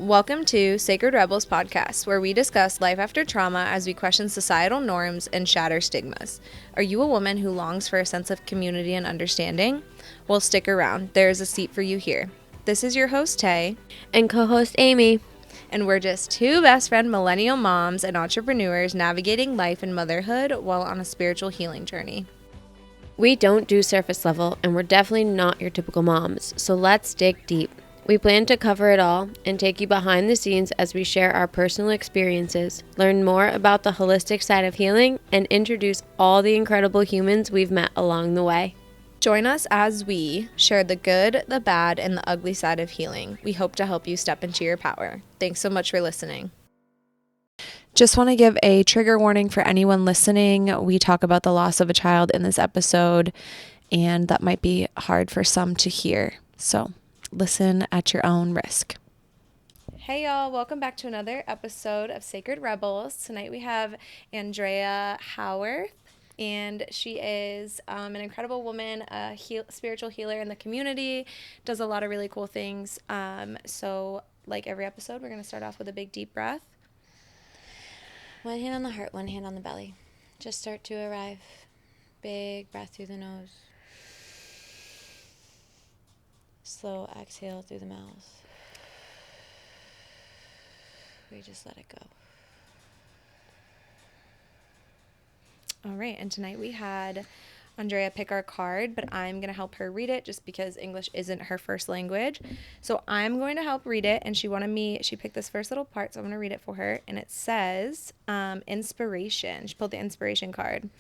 Welcome to Sacred Rebels podcast, where we discuss life after trauma as we question societal norms and shatter stigmas. Are you a woman who longs for a sense of community and understanding? Well, stick around. There is a seat for you here. This is your host, Tay. And co-host Amy. And we're just two best friend millennial moms and entrepreneurs navigating life and motherhood while on a spiritual healing journey. We don't do surface level, and we're definitely not your typical moms, so let's dig deep. We plan to cover it all and take you behind the scenes as we share our personal experiences, learn more about the holistic side of healing, and introduce all the incredible humans we've met along the way. Join us as we share the good, the bad, and the ugly side of healing. We hope to help you step into your power. Thanks so much for listening. Just want to give a trigger warning for anyone listening. We talk about the loss of a child in this episode, and that might be hard for some to hear. So listen at your own risk. Hey y'all, welcome back to another episode of Sacred Rebels. Tonight we have Andrea Howarth, and she is an incredible woman, a spiritual healer in the community, does a lot of really cool things. So like every episode, we're going to start off with a big deep breath. One hand on the heart, one hand on the belly. Just start to arrive. Big breath through the nose. Slow exhale through the mouth. We just let it go. All right, and tonight we had Andrea pick our card, but I'm going to help her read it just because English isn't her first language. So I'm going to help read it, and she picked this first little part, so I'm going to read it for her. And it says, inspiration. She pulled the inspiration card.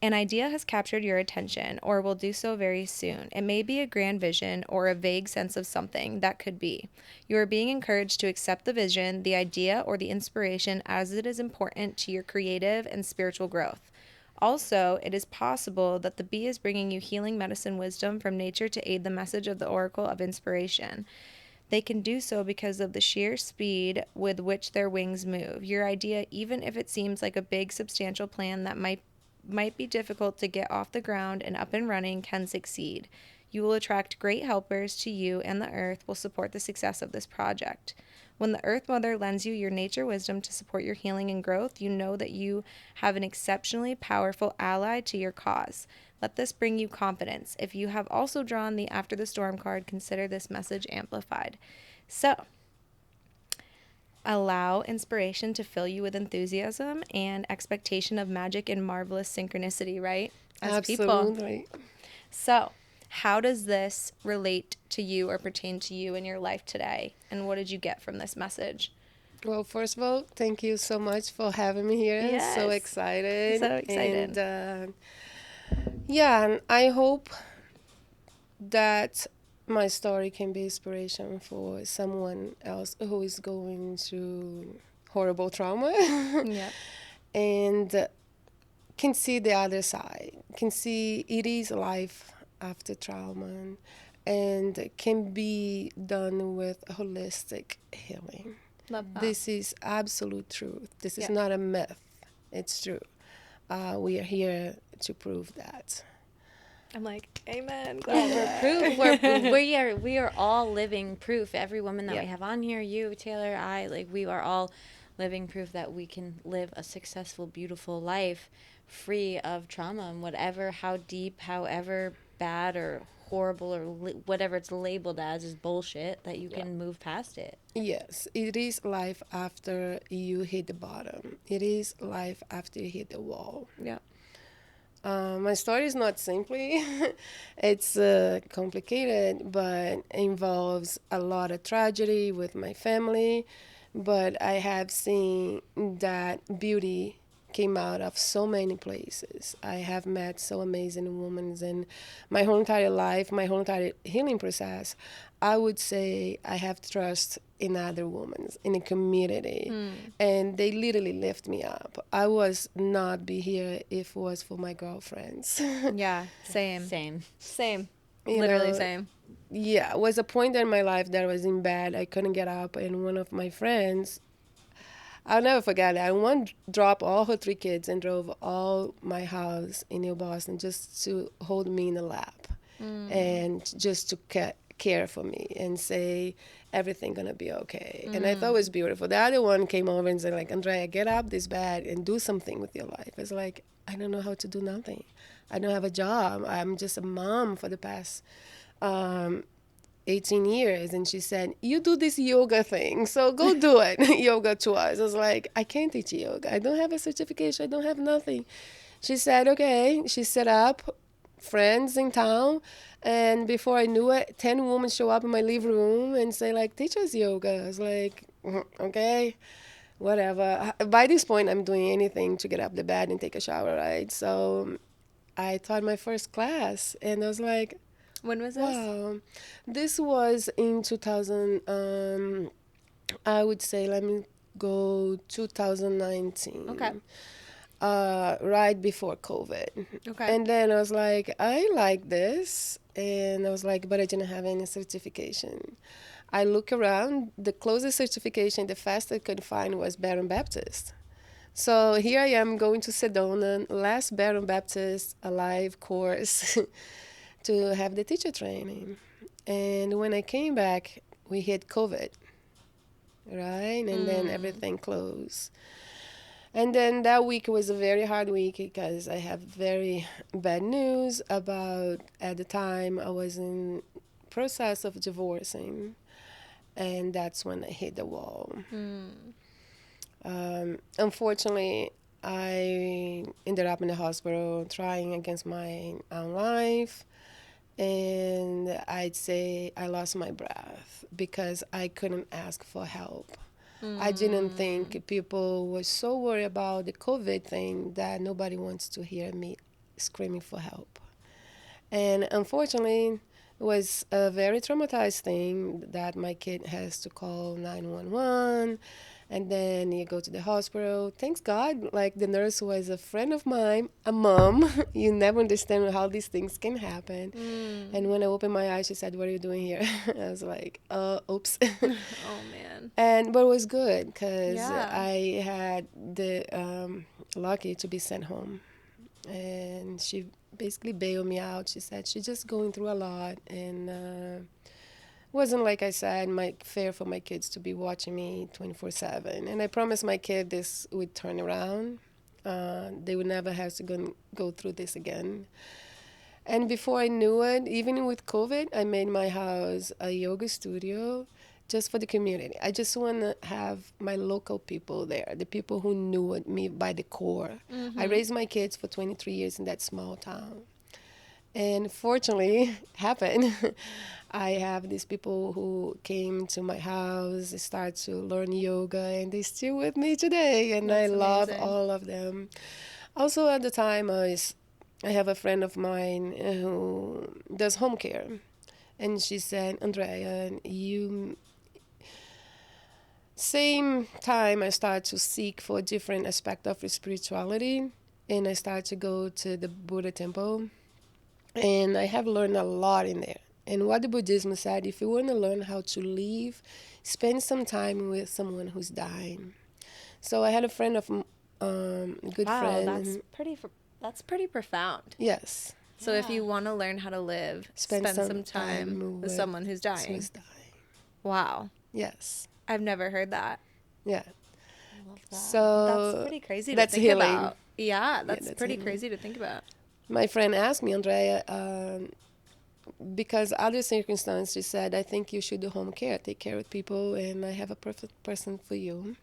An idea has captured your attention or will do so very soon. It may be a grand vision or a vague sense of something that could be. You are being encouraged to accept the vision, the idea, or the inspiration as it is important to your creative and spiritual growth. Also, it is possible that the bee is bringing you healing medicine wisdom from nature to aid the message of the oracle of inspiration. They can do so because of the sheer speed with which their wings move. Your idea, even if it seems like a big, substantial plan that might be difficult to get off the ground and up and running, can succeed. You will attract great helpers to you, and the earth will support the success of this project. When the Earth Mother lends you your nature wisdom to support your healing and growth, you know that you have an exceptionally powerful ally to your cause. Let this bring you confidence. If you have also drawn the After the Storm card, consider this message amplified. So, allow inspiration to fill you with enthusiasm and expectation of magic and marvelous synchronicity, right? As Absolutely. people. So, how does this relate to you or pertain to you in your life today? And what did you get from this message? Well, first of all, thank you so much for having me here. Yes. So excited. So excited. And and I hope that my story can be inspiration for someone else who is going through horrible trauma. Yep. And can see the other side, can see it is life after trauma, and can be done with holistic healing. Love that. This is absolute truth. This is Yeah. not a myth. It's true. We are here to prove that. I'm like, amen. Yeah, we're proof. We are all living proof. Every woman that we have on here, you, Taylor, I, we are all living proof that we can live a successful, beautiful life free of trauma, and whatever, how deep, however bad or horrible or whatever it's labeled as is bullshit, that you can move past it. Yes, it is life after you hit the bottom. It is life after you hit the wall. Yeah. My story is not simply, it's complicated, but involves a lot of tragedy with my family. But I have seen that beauty came out of so many places. I have met so amazing women in my whole entire life, my whole entire healing process. I would say I have trust in other women, in the community, and they literally lift me up. I was not be here if it was for my girlfriends. Yeah, same. Literally same. Yeah, it was a point in my life that I was in bed. I couldn't get up, and one of my friends, I'll never forget it. One dropped all her 3 kids and drove all my house in New Boston just to hold me in the lap and just to care for me and say everything gonna be okay. And I thought it was beautiful. The other one came over and said like, Andrea, get up this bed and do something with your life. It's like, I don't know how to do nothing. I don't have a job. I'm just a mom for the past 18 years. And she said, you do this yoga thing, so go do it. Yoga to us. I was like, I can't teach yoga. I don't have a certification. I don't have nothing. She said, okay. She set up friends in town. And before I knew it, 10 women show up in my living room and say, like, teach us yoga. I was like, okay, whatever. By this point, I'm doing anything to get up the bed and take a shower, right? So I taught my first class, and I was like, When was this? wow. This was in 2000, I would say, let me go 2019. Okay. Right before COVID. Okay. And then I was like, I like this. And I was like, but I didn't have any certification. I look around, the closest certification, the fastest I could find was Baron Baptist. So here I am going to Sedona, last Baron Baptist Alive course to have the teacher training. And when I came back, we hit COVID, right? And then everything closed. And then that week was a very hard week because I have very bad news about, at the time, I was in process of divorcing. And that's when I hit the wall. Unfortunately, I ended up in the hospital trying against my own life. And I'd say I lost my breath because I couldn't ask for help. I didn't think people were so worried about the COVID thing that nobody wants to hear me screaming for help. And unfortunately, it was a very traumatized thing that my kid has to call 911, and then you go to the hospital. Thanks God, like the nurse was a friend of mine, a mom. You never understand how these things can happen. And when I opened my eyes, she said, "What are you doing here?" I was like, oops. Oh man. But it was good because Yeah. I had the lucky to be sent home, and she basically bailed me out. She said she's just going through a lot, and wasn't, like I said, fair for my kids to be watching me 24/7. And I promised my kid this would turn around. They would never have to go through this again. And before I knew it, even with COVID, I made my house a yoga studio just for the community. I just want to have my local people there, the people who knew me by the core. I raised my kids for 23 years in that small town. And fortunately, happened. I have these people who came to my house, they start to learn yoga, and they're still with me today. And That's I love amazing. all of them. Also, at the time, I have a friend of mine who does home care. And she said, Andrea, same time I started to seek for a different aspect of spirituality, and I started to go to the Buddha temple, and I have learned a lot in there. And what the Buddhism said, if you want to learn how to live, spend some time with someone who's dying. So I had a friend of good Wow, friend. that's pretty profound. Yes, So if you want to learn how to live, spend some time with someone who's dying. who's dying. Wow. Yes. I've never heard that. Yeah. I love that. So That's pretty crazy to that's think healing. about. Yeah, that's that's pretty healing. crazy to think about. My friend asked me, Andrea, because other circumstances, she said, I think you should do home care, take care of people, and I have a perfect person for you.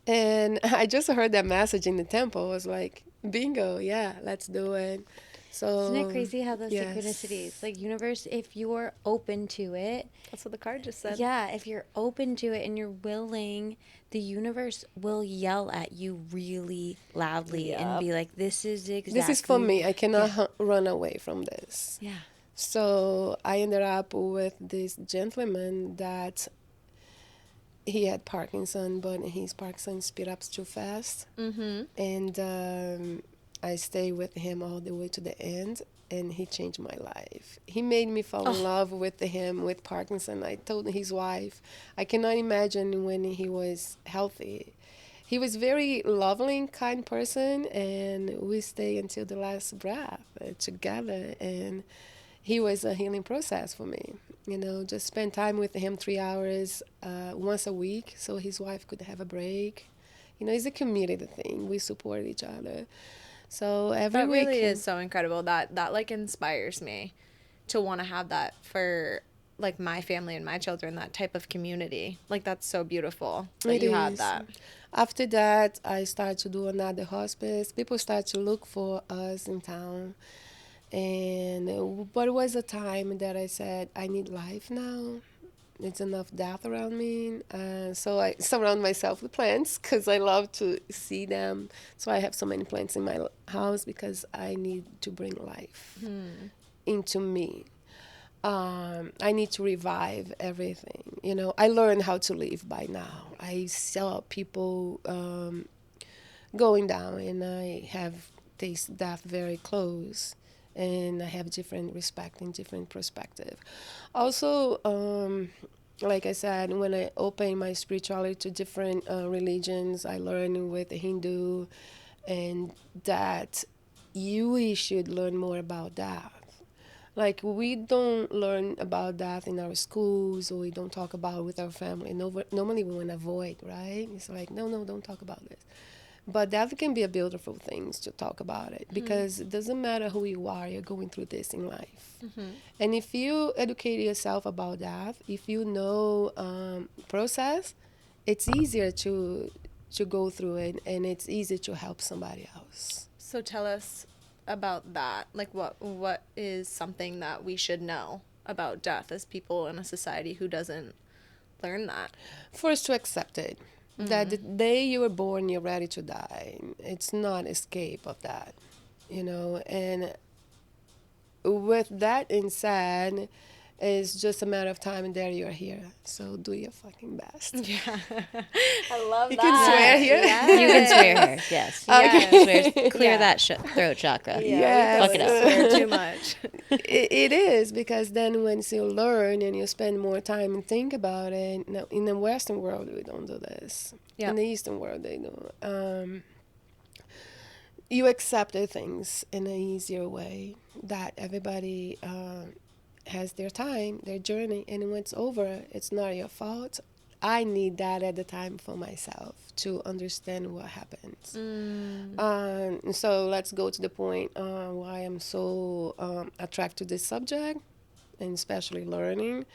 And I just heard that message in the temple. I was like, bingo, yeah, let's do it. So Isn't it crazy how those yes. synchronicities, like universe, if you're open to it, That's what the card just said. yeah, if you're open to it and you're willing, the universe will yell at you really loudly and Yep. be like, this is exactly. This is for me. I cannot run away from this. Yeah. So I ended up with this gentleman that he had Parkinson, but his Parkinson speed up too fast. Mm-hmm. And I stayed with him all the way to the end, and he changed my life. He made me fall in love with him with Parkinson. I told his wife, I cannot imagine when he was healthy. He was very loving, kind person, and we stayed until the last breath together. And he was a healing process for me. Just spend time with him 3 hours once a week so his wife could have a break. It's a community thing. We support each other. So every That week. really is so incredible. That like inspires me to want to have that for like my family and my children, that type of community. Like that's so beautiful that It you have is. that. After that, I started to do another hospice. People start to look for us in town. But it was a time that I said, I need life now. It's enough death around me. So I surround myself with plants because I love to see them. So I have so many plants in my house because I need to bring life into me. I need to revive everything. I learned how to live by now. I saw people going down, and I have tasted death very close, and I have different respect and different perspective. Also, like I said, when I open my spirituality to different religions, I learned with the Hindu, and that we should learn more about that. Like, we don't learn about that in our schools, or we don't talk about it with our family. Normally we want to avoid, right? It's like, no, no, don't talk about this. But that can be a beautiful thing to talk about it, because it doesn't matter who you are, you're going through this in life. And if you educate yourself about that, if you know process, it's easier to go through it, and it's easier to help somebody else. So tell us about that. Like what is something that we should know about death as people in a society who doesn't learn that? First, to accept it. That the day you were born, you're ready to die. It's not escape of that, And with that in said, it's just a matter of time and there you're here. So do your fucking best. Yeah. I love You that. can swear here? Yes. You can swear here. Yes. Yes. Clear Yeah. that throat chakra. Yeah, Fuck we it don't up. swear too much. It is, because then once you learn and you spend more time and think about it. Now, in the Western world, we don't do this. Yeah. In the Eastern world, they do. You accept the things in an easier way, that everybody has their time, their journey, and when it's over, it's not your fault. I need that at the time for myself to understand what happens. So let's go to the point why I'm so attracted to this subject, and especially learning.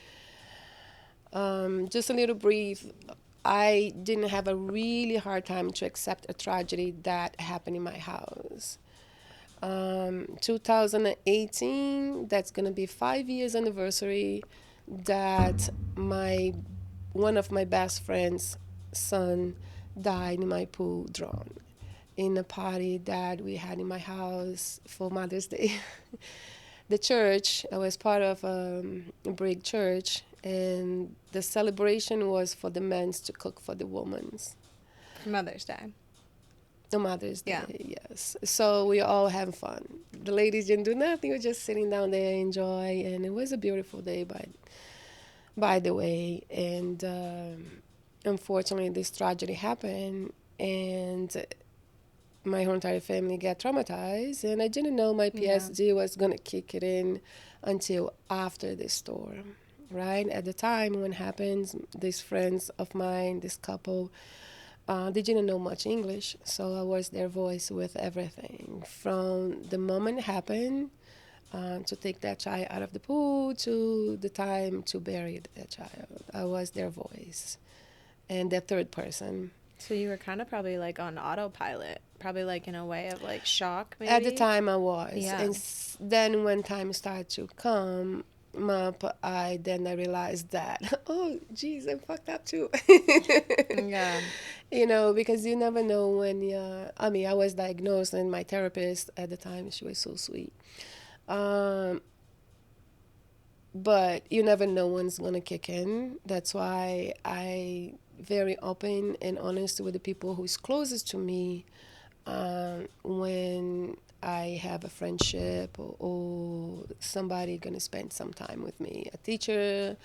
Just a little brief. I didn't have a really hard time to accept a tragedy that happened in my house. 2018, that's gonna be 5 years anniversary that my one of my best friends' son died in my pool drowned in a party that we had in my house for Mother's Day. The church, I was part of a big church, and the celebration was for the men's to cook for the women's. Mother's Day. The Mother's Day, Yeah. yes. So we all have fun. The ladies didn't do nothing. We were just sitting down there, enjoy, and it was a beautiful day, by the way. And unfortunately, this tragedy happened, and my whole entire family got traumatized, and I didn't know my PSD was gonna kick it in until after the storm. Right at the time when it happens, these friends of mine, this couple, they didn't know much English, so I was their voice with everything. From the moment it happened, to take that child out of the pool, to the time to bury that child, I was their voice and the third person. So you were kind of probably like on autopilot, probably like in a way of like shock, maybe? At the time I was. Yeah. And then when time started to come up, I realized that, oh, geez, I'm fucked up too. Yeah. Because you never know when I was diagnosed, and my therapist at the time, she was so sweet. But you never know when it's going to kick in. That's why I very open and honest with the people who's closest to me when I have a friendship, or somebody going to spend some time with me, a teacher,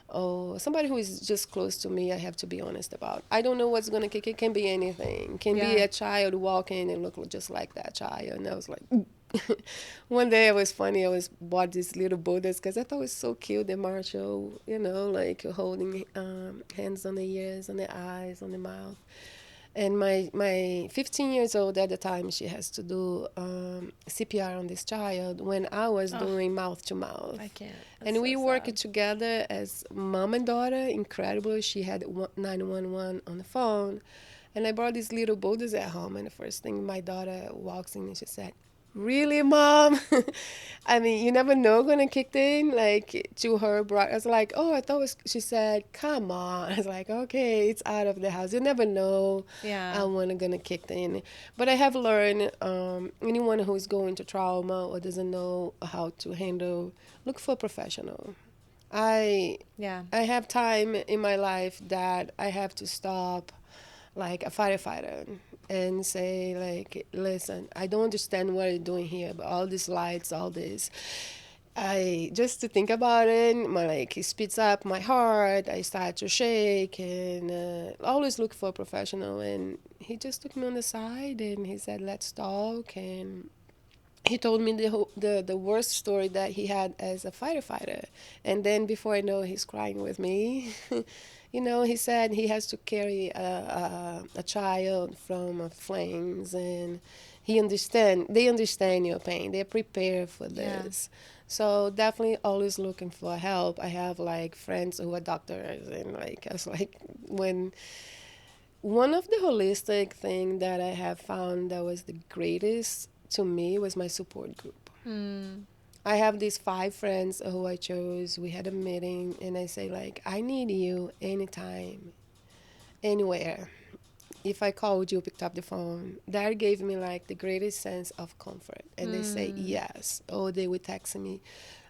or somebody who is just close to me. I have to be honest about. I don't know what's going to kick. It can be anything. It can be a child walking and look just like that child. And I was like, One day it was funny. I was bought these little Buddhas because I thought it was so cute. The martial, like holding hands on the ears, on the eyes, on the mouth. And my 15 years old at the time, she has to do CPR on this child when I was Oh, doing mouth to mouth. I can't. That's And so we worked sad. together as mom and daughter. Incredible. She had 911 on the phone. And I brought these little boulders at home. And the first thing my daughter walks in and she said, "Really, mom?" I mean, you never know when it kicked in. Like to her, I was like, "Oh, I thought it was." She said, "Come on." I was like, "Okay, it's out of the house. You never know Yeah. when it's gonna kick in." But I have learned, anyone who's going to trauma or doesn't know how to handle, look for a professional. I Yeah. I have time in my life that I have to stop like a firefighter and say like, listen, I don't understand what you're doing here, but all these lights, all this, I just to think about it, my like it speeds up my heart. I start to shake and always look for a professional. And he just took me on the side and he said, let's talk. And he told me the worst story that he had as a firefighter. And then before I know, he's crying with me. He said he has to carry a child from flames, and they understand your pain. They're prepared for Yeah. this. So definitely always looking for help. I have like friends who are doctors, and like I was like, when one of the holistic thing that I have found that was the greatest to me was my support group. Mm. I have these 5 friends who I chose. We had a meeting, and I say like, I need you anytime, anywhere. If I called you, picked up the phone. That gave me like the greatest sense of comfort. And they say Mm. yes. Or they would text me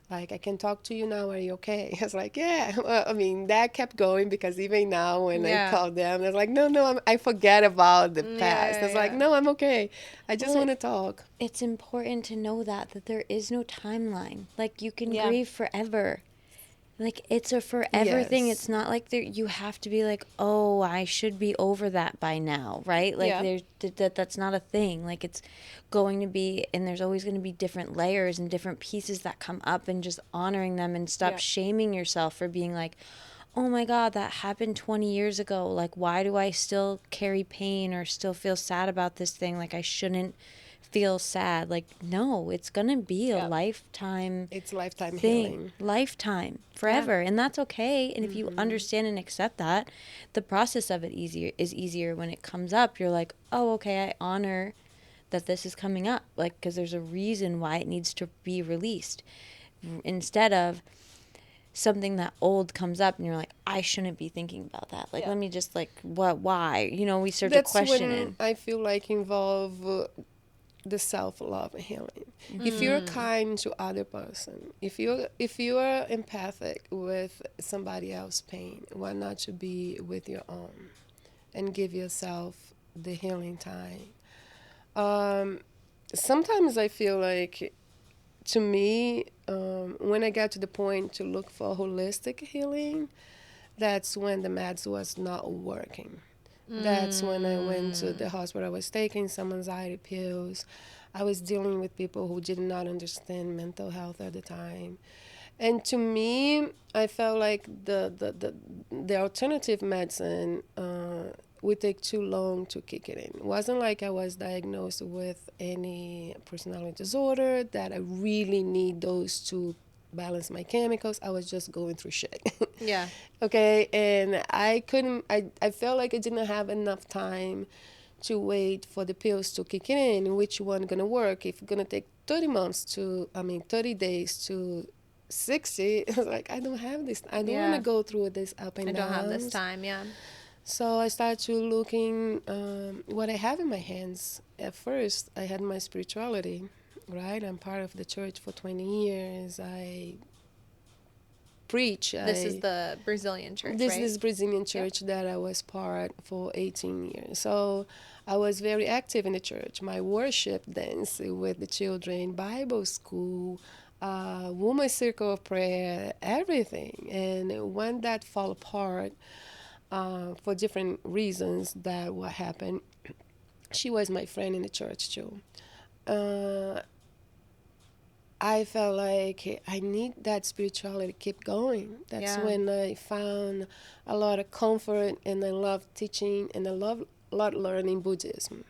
like, I can talk to you now. Are you okay? I was like, yeah. Well, I mean, that kept going because even now when I Yeah. call them, they're like, no, no, I forget about the Yeah. past. I Yeah. was like, Yeah. no, I'm okay. I just Well, want to talk. it's important to know that there is no timeline. Like you can Yeah. grieve forever. Like it's a forever thing. Yes. It's not like you have to be like, oh, I should be over that by now, right? Like Yeah. that's not a thing. Like it's going to be, and there's always going to be different layers and different pieces that come up, and just honoring them and stop Yeah. shaming yourself for being like, oh my God, that happened 20 years ago. Like, why do I still carry pain or still feel sad about this thing? Like, I shouldn't feel sad. Like, no, it's going to be a Yeah. lifetime It's lifetime thing, healing. lifetime, Yeah. forever. And that's okay. And if you understand and accept that, the process of it is easier when it comes up. You're like, oh, okay, I honor that this is coming up. Like, because there's a reason why it needs to be released. Instead of, something that old comes up and you're like, I shouldn't be thinking about that. Like, Yeah. let me just like, what, why? We start to That's question when it. I feel like involve the self-love healing. If you're kind to other person, if you are empathic with somebody else's pain, why not to be with your own and give yourself the healing time? um, Sometimes I feel like, to me, when I got to the point to look for holistic healing, that's when the meds was not working. That's when I went to the hospital. I was taking some anxiety pills. I was dealing with people who did not understand mental health at the time. And to me, I felt like the alternative medicine would take too long to kick it in. It wasn't like I was diagnosed with any personality disorder that I really need those to balance my chemicals. I was just going through shit. Yeah. Okay, and I felt like I didn't have enough time to wait for the pills to kick in, which one gonna work. If it's gonna take 30 days to 60, I was like, I don't have this. I don't want to Yeah. go through this up and I don't have this downs. time. Yeah. So I started to looking what I have in my hands. At first, I had my spirituality, right? I'm part of the church for 20 years. I preach. This is the Brazilian church, This right? is Brazilian church that I was part for 18 years. So I was very active in the church. My worship dance with the children, Bible school, women's circle of prayer, everything. And when that fall apart, for different reasons, that what happened, she was my friend in the church too. Uh, I felt like I need that spirituality to keep going. That's Yeah. when I found a lot of comfort, and I love teaching, and I love a lot learning Buddhism.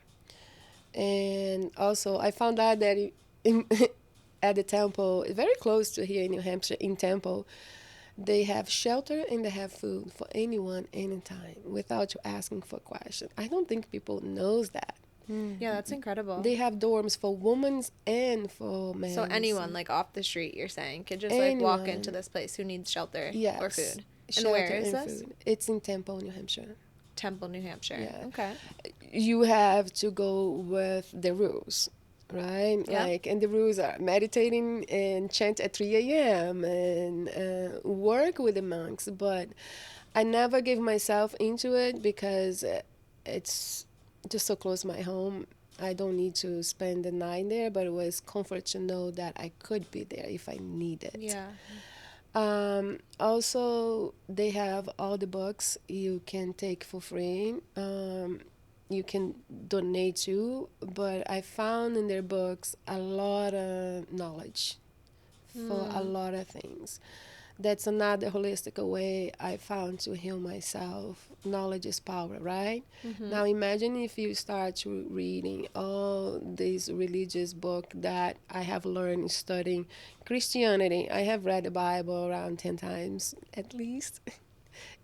And also, I found out that in, at the temple, very close to here in New Hampshire, in Temple, they have shelter and they have food for anyone, anytime, without you asking for questions. I don't think people knows that. Yeah, that's incredible. They have dorms for women and for So men. anyone like off the street, you're saying, could just like walk into Anyone, this place who needs shelter or yes, food. And where shelter is and this? food. It's in Temple, New Hampshire. Temple, New Hampshire. Yeah, Okay. you have to go with the rules, right? Yeah. Like, and the rules are meditating and chant at 3 a.m. and work with the monks. But I never gave myself into it because it's just so close to my home. I don't need to spend the night there, but it was comfort to know that I could be there if I needed. Yeah. Also, they have all the books you can take for free. You can donate to, but I found in their books a lot of knowledge for a lot of things. That's another holistic way I found to heal myself. Knowledge is power, right? Now imagine if you start reading all these religious books that I have learned studying Christianity. I have read the Bible around 10 times at least.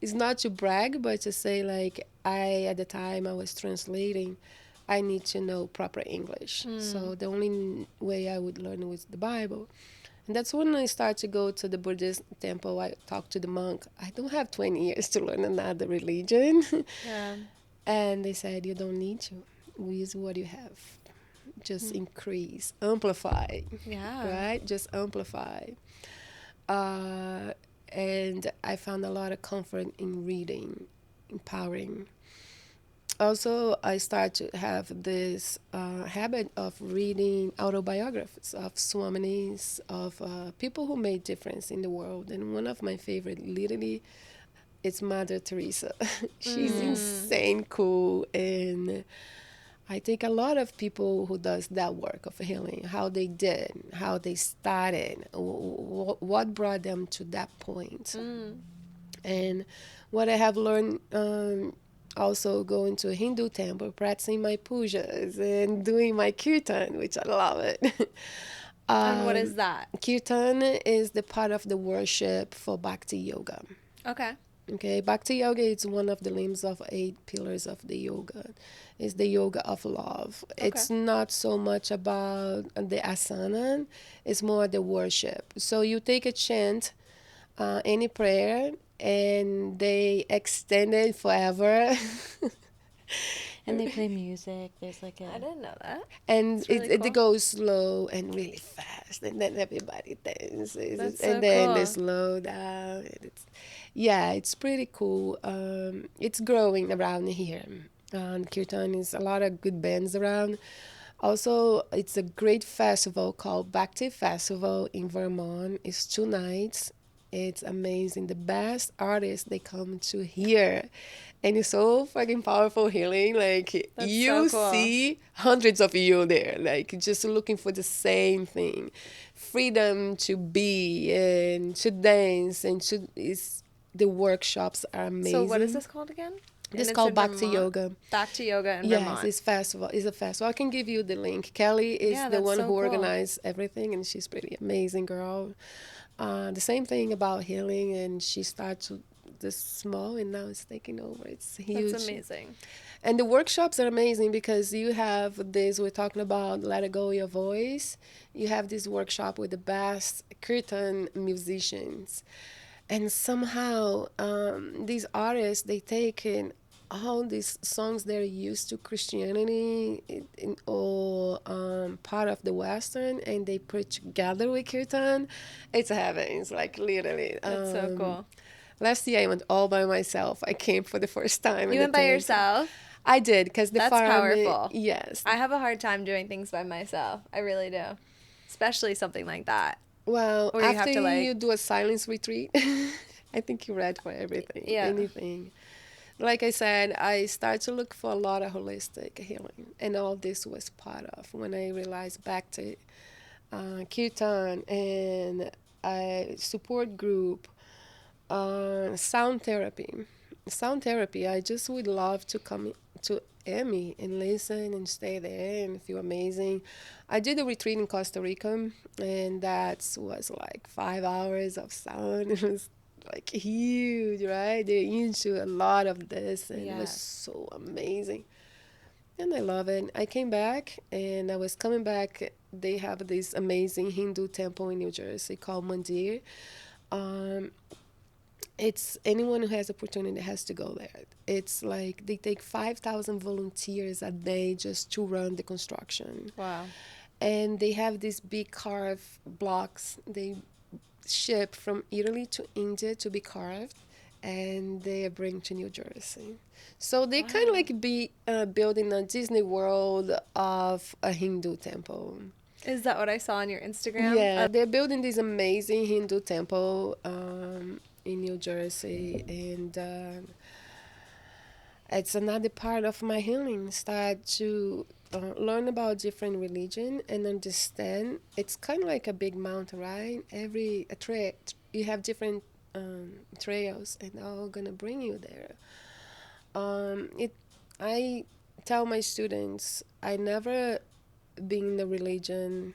It's not to brag, but to say like at the time I was translating, I need to know proper English. So the only way I would learn was the Bible. And that's when I start to go to the Buddhist temple. I talk to the monk. I don't have 20 years to learn another religion. Yeah. And they said, you don't need to. Use what you have. Just increase, amplify, Yeah. right? Just amplify. Uh, and I found a lot of comfort in reading, empowering. Also, I start to have this habit of reading autobiographies of Swamis, of people who made difference in the world. And one of my favorite, literally, is Mother Teresa. She's insane cool, and I think a lot of people who does that work of healing, how they did, how they started, what brought them to that point. And what I have learned, also going to a Hindu temple, practicing my pujas and doing my kirtan, which I love it. And what is that? Kirtan is the part of the worship for Bhakti Yoga. Okay. Okay, Bhakti Yoga is one of the limbs of 8 pillars of the yoga. It's the yoga of love. Okay. It's not so much about the asana, it's more the worship. So you take a chant, any prayer, and they extend it forever. And they play music. There's like I a. didn't know that. And It's really it cool. goes slow and really fast, and then everybody dances, That's and so then they cool. slow down. And it's pretty cool. It's growing around here. Kirtan is a lot of good bands around. Also, it's a great festival called Bhakti Festival in Vermont. It's 2 nights. It's amazing. The best artists they come to here, and it's so fucking powerful healing. Like That's you so cool. see hundreds of you there, like just looking for the same thing, freedom to be and to dance and to. It's the workshops are amazing. So what is this called again? This And is called in Bhakti Vermont? Yoga. Back to yoga in Yes, Vermont. it's festival. It's a festival. I can give you the link. Kelly is Yeah, the that's one so who cool. organized everything, and she's pretty amazing girl. The same thing about healing, and she started this small, and now it's taking over. It's huge. That's amazing. And the workshops are amazing because you have this. We're talking about let it go your voice. You have this workshop with the best kirtan musicians, and somehow these artists they take in all these songs they're used to Christianity or part of the Western, and they put together with kirtan. It's heaven. It's like literally. That's so cool. Last year I went all by myself. I came for the first time. You in went the by tent. yourself? I did because the That's farm. powerful. Yes. I have a hard time doing things by myself. I really do. Especially something like that. Well, Or you have after to, like- you do a silence retreat, I think you're ready for everything. Yeah. Anything. Like I said, I started to look for a lot of holistic healing, and all this was part of when I realized back to kirtan, and a support group, sound therapy. Sound therapy, I just would love to come to Emmy and listen and stay there and feel amazing. I did a retreat in Costa Rica, and that was like 5 hours of sound. It was like huge, right? They're into a lot of this, and it was Yes. so amazing. And I love it. I came back, and I was coming back. They have this amazing Hindu temple in New Jersey called Mandir. Um, it's anyone who has opportunity has to go there. It's like they take 5,000 volunteers a day just to run the construction. Wow. And they have these big carved blocks they ship from Italy to India to be carved, and they bring to New Jersey. So they kind of Wow. like be building a Disney World of a Hindu temple. Is that what I saw on your Instagram? Yeah, they're building this amazing Hindu temple in New Jersey, and it's another part of my healing. Start to learn about different religion and understand. It's kind of like a big mountain, right? Every you have different trails, and they're all gonna bring you there. It, I tell my students, I never been in the religion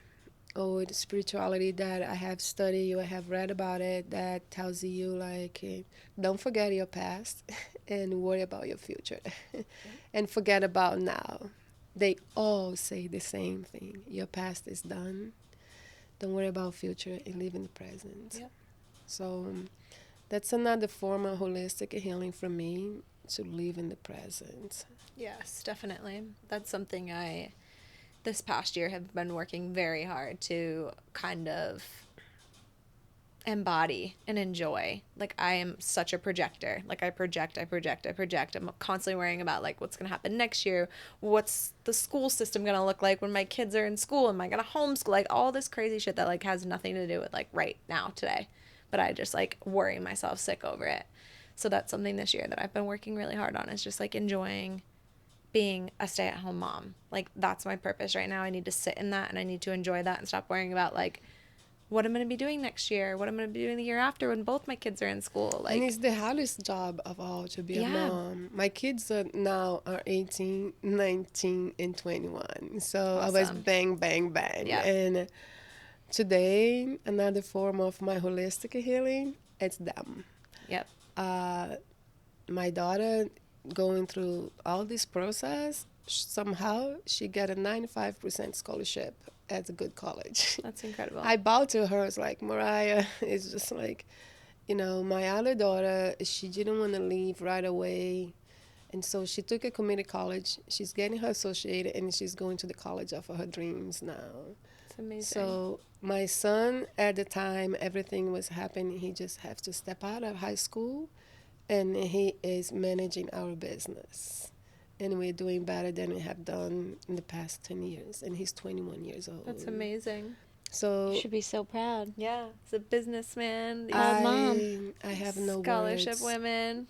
or the spirituality that I have studied or I have read about it that tells you like don't forget your past and worry about your future and forget about now. They all say the same thing. Your past is done. Don't worry about future and live in the present. Yep. So that's another form of holistic healing for me, to live in the present. Yes, definitely. That's something I, this past year, have been working very hard to kind of embody and enjoy. Like, I am such a projector. Like, I project. I'm constantly worrying about like what's going to happen next year. What's the school system going to look like when my kids are in school? Am I going to homeschool? Like, all this crazy shit that like has nothing to do with like right now today. But I just like worry myself sick over it. So that's something this year that I've been working really hard on, is just like enjoying being a stay-at-home mom. Like, that's my purpose right now. I need to sit in that, and I need to enjoy that and stop worrying about like what I'm going to be doing next year, what I'm going to be doing the year after when both my kids are in school. Like, and it's the hardest job of all to be a Yeah. mom. My kids are now 18, 19, and 21. So I was Awesome. bang, bang, bang. Yeah. And today, another form of my holistic healing, it's them. Yep. My daughter going through all this process, somehow she got a 95% scholarship at a good college. That's incredible. I bowed to her. It's like, Mariah, it's just like, my other daughter, she didn't want to leave right away. And so she took a community college. She's getting her associated, and she's going to the college of her dreams now. It's amazing. So my son, at the time everything was happening, he just had to step out of high school, and he is managing our business. And we're doing better than we have done in the past 10 years. And he's 21 years old. That's amazing. So You should be so proud. Yeah. He's a businessman. Mom. I have no Scholarship words. women.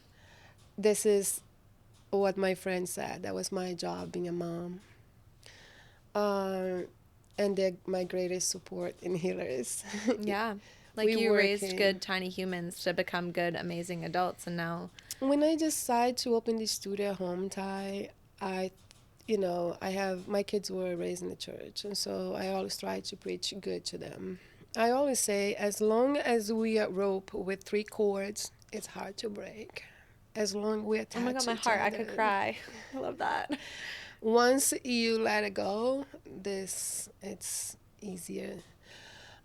This is what my friend said. That was my job, being a mom. And they're my greatest support and healers. Yeah. Like, We you work raised in- good tiny humans to become good, amazing adults, and now When I decided to open the studio at home, I have my kids were raised in the church, and so I always try to preach good to them. I always say, as long as we are rope with 3 cords, it's hard to break. As long we're attached. oh my god, my to heart, I each could other. cry. I love that. Once you let it go, it's easier.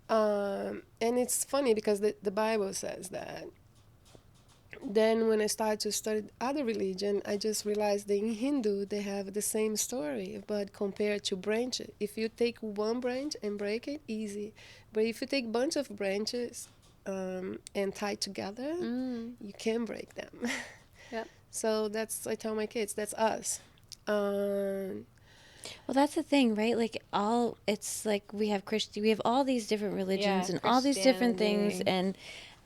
And it's funny because the Bible says that. Then when I started to study other religion, I just realized that in Hindu they have the same story, but compared to branches. If you take one branch and break it, easy. But if you take a bunch of branches and tie together, you can break them. Yep. So I tell my kids, that's us. Well, that's the thing, right? Like it's like we have we have all these different religions and all these different things, Christianity. and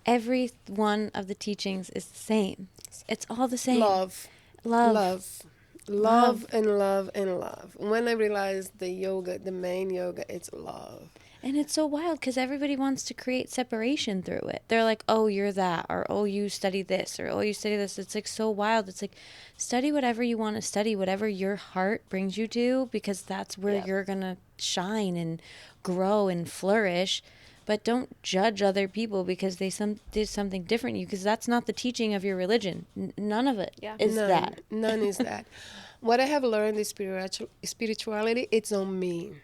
every one of the teachings is the same. It's all the same. Love. Love. Love and love and love. When I realized the main yoga, it's love. And it's so wild because everybody wants to create separation through it. They're like, oh, you're that, or oh, you study this, or oh, you study this. It's like so wild. It's like, study whatever you want to study, whatever your heart brings you to, because that's where you're going to shine and grow and flourish. But don't judge other people because they did something different to you, because that's not the teaching of your religion. None of it is that. None is that. What I have learned is spirituality, it's on me.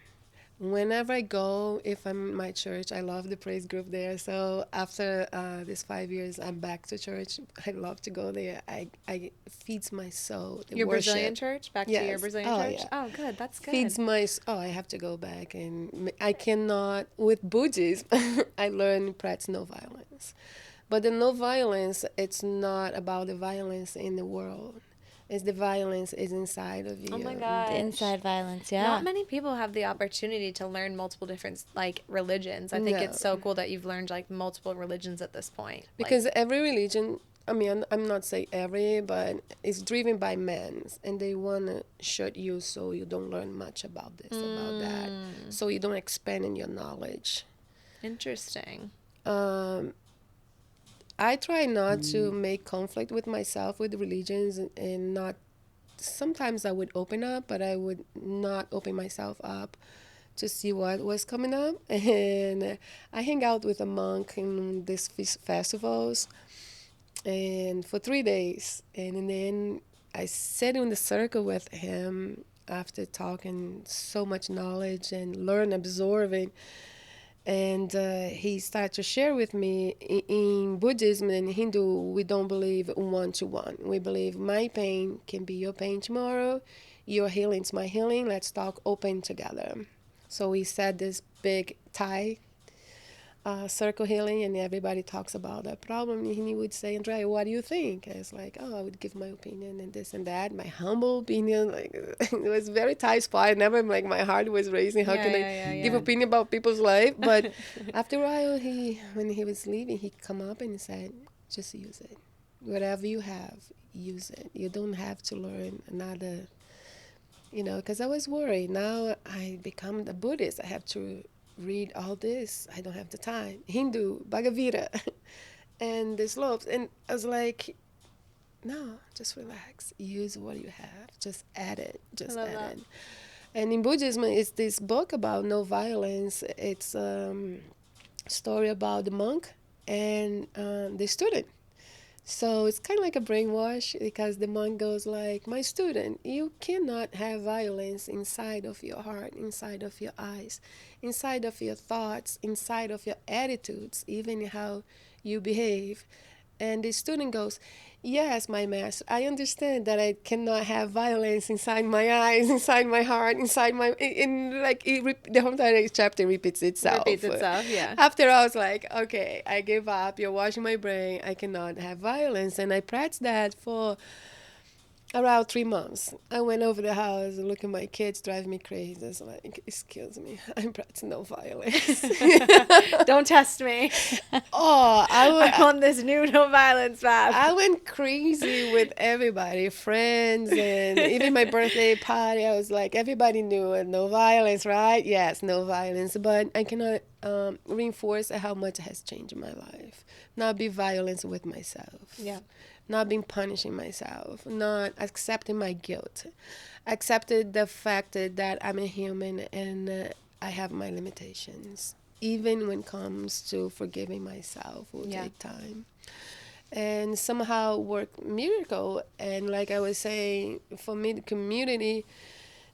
Whenever I go, if I'm in my church, I love the praise group there. So after these 5 years, I'm back to church. I love to go there. I feeds my soul. The Your worship. Brazilian church? Back to your Brazilian church? Yeah. Oh, good. That's good. Feeds my. I have to go back, and I cannot with Buddhism. I learned practice no violence, but the no violence. It's not about the violence in the world. It's the violence is inside of you. Oh my God. The inside violence, yeah. Not many people have the opportunity to learn multiple different religions. I think it's so cool that you've learned multiple religions at this point. Because every religion, I mean, I'm not saying every, but it's driven by men, and they want to shut you so you don't learn much about this, about that, so you don't expand in your knowledge. Interesting. I try not to make conflict with myself with religions, and not. Sometimes I would open up, but I would not open myself up to see what was coming up. And I hang out with a monk in these festivals, and for 3 days, and then I sat in the circle with him after talking so much knowledge and absorbing. And he started to share with me in Buddhism and Hindu, we don't believe one-to-one. We believe my pain can be your pain tomorrow, your healing's my healing, let's talk open together. So we said this big Thai circle healing, and everybody talks about that problem. And he would say, Andrea, what do you think? I was like, I would give my opinion and this and that, my humble opinion. It was very Thai spot. Never my heart was racing. How can I give opinion about people's life? But after a while, when he was leaving, he come up and he said, just use it. Whatever you have, use it. You don't have to learn another, because I was worried. Now I become a Buddhist. I have to read all this. I don't have the time. Hindu, Bhagavad Gita, and the slopes. And I was like, no, just relax. Use what you have. Just add it. Just add it. And in Buddhism, it's this book about no violence. It's a story about the monk and the student. So it's kind of like a brainwash, because the monk goes like, my student, you cannot have violence inside of your heart, inside of your eyes, inside of your thoughts, inside of your attitudes, even how you behave. And the student goes, yes, my master, I understand that I cannot have violence inside my eyes, inside my heart, inside my... the whole entire chapter repeats itself. Yeah. After I was like, okay, I give up. You're washing my brain. I cannot have violence. And I practiced that for around 3 months. I went over the house, look at my kids, drive me crazy. I was like, excuse me, I'm practicing no violence. Don't test me. I'm on this new no violence path. I went crazy with everybody, friends, and even my birthday party. I was like, everybody knew no violence, right? Yes, no violence. But I cannot reinforce how much it has changed my life. Not be violent with myself. Yeah. Not being punishing myself, not accepting my guilt, accepted the fact that I'm a human and I have my limitations. Even when it comes to forgiving myself, will take time. And somehow work miracle. And like I was saying, for me, the community,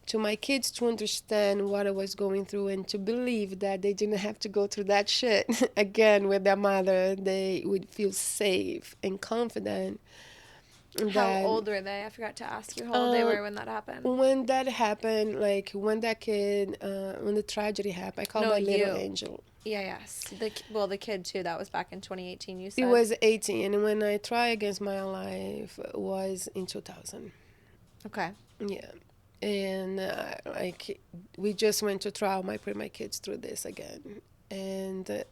to my kids to understand what I was going through and to believe that they didn't have to go through that shit again with their mother. They would feel safe and confident. How old were they? I forgot to ask you how old they were when that happened. When that happened, when that kid, when the tragedy happened, I call my little angel. Yeah, yes. The kid too. That was back in 2018. You said it was 18, and when I tried against my life was in 2000. Okay. Yeah. And we just went to trial. I put my kids through this again, and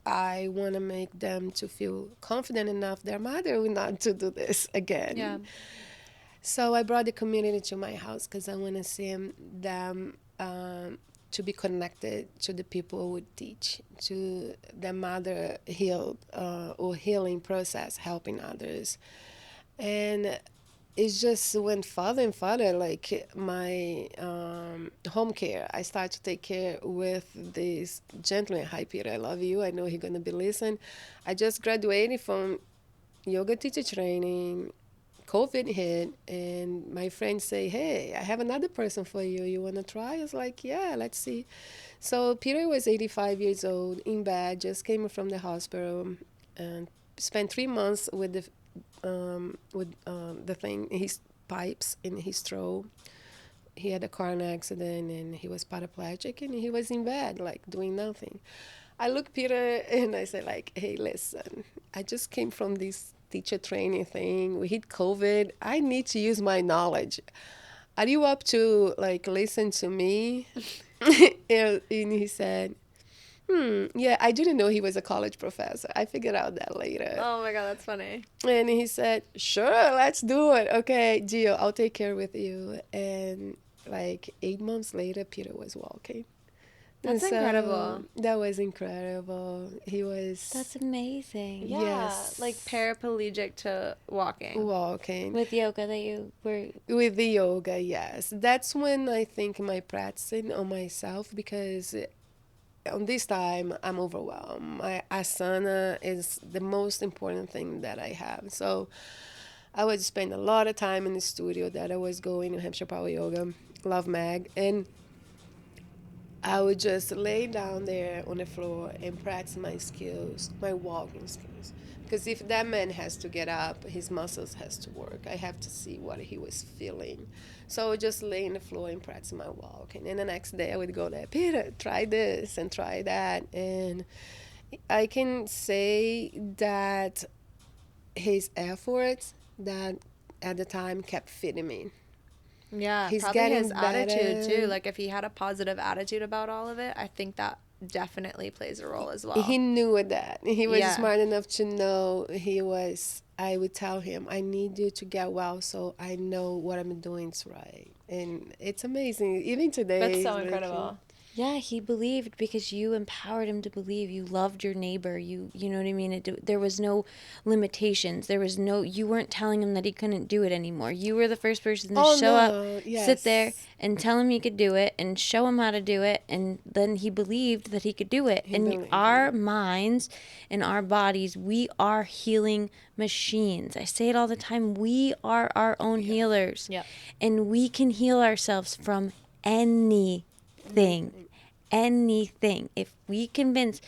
I want to make them to feel confident enough their mother will not to do this again. Yeah. So I brought the community to my house because I want to see them to be connected to the people who would teach, to the mother healed or healing process, helping others. And it's just went farther and farther. Like my home care, I started to take care with this gentleman. Hi, Peter, I love you. I know he's gonna be listening. I just graduated from yoga teacher training. COVID hit, and my friends say, "Hey, I have another person for you. You wanna try?" I was like, "Yeah, let's see." So Peter was 85 years old, in bed, just came from the hospital, and spent 3 months with the thing, his pipes in his throat. He had a car accident, and he was paraplegic, and he was in bed, like doing nothing. I look Peter and I say, like, "Hey, listen, I just came from this teacher training thing. We hit COVID. I need to use my knowledge. Are you up to like listen to me?" And he said, yeah, I didn't know he was a college professor. I figured out that later. Oh my God, that's funny. And he said, "Sure, let's do it. Okay, Gio, I'll take care with you." And like 8 months later, Peter was walking. That's And so incredible. that was incredible. He was That's amazing. Yeah, yes, like paraplegic to walking. walking. With yoga that you were. With the yoga, yes. That's when I think my practicing on myself, because on this time I'm overwhelmed. My asana is the most important thing that I have. So I would spend a lot of time in the studio that I was going, New Hampshire Power Yoga, Love Mag, and I would just lay down there on the floor and practice my skills, my walking skills. Because if that man has to get up, his muscles has to work. I have to see what he was feeling. So I would just lay on the floor and practice my walk. And then the next day I would go there, "Peter, try this and try that." And I can say that his efforts that at the time kept fitting me. Yeah, He's probably getting his attitude better. too. Like if he had a positive attitude about all of it, I think that definitely plays a role as well. He knew that. He was Yeah. smart enough to know he was. I would tell him, "I need you to get well so I know what I'm doing is right." And it's amazing. Even today. That's so he's incredible. Yeah, he believed because you empowered him to believe. You loved your neighbor. You know what I mean? There was no limitations. There was no, you weren't telling him that he couldn't do it anymore. You were the first person to Oh, show up, no. Yes. sit there, and tell him he could do it and show him how to do it. And then he believed that he could do it. He And believed our minds and our bodies, we are healing machines. I say it all the time. We are our own healers. Yep. And we can heal ourselves from anything. Anything. If we convince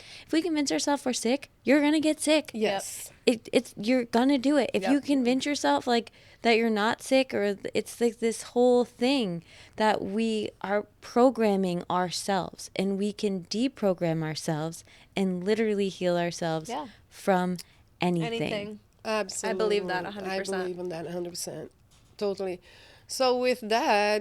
ourselves we're sick, you're gonna get sick. Yes. It's you're gonna do it. If Yep. you convince yourself like that you're not sick, or it's like this whole thing that we are programming ourselves, and we can deprogram ourselves and literally heal ourselves Yeah. from anything. Anything. Absolutely. I believe that 100%. I believe in that 100%. Totally. So with that,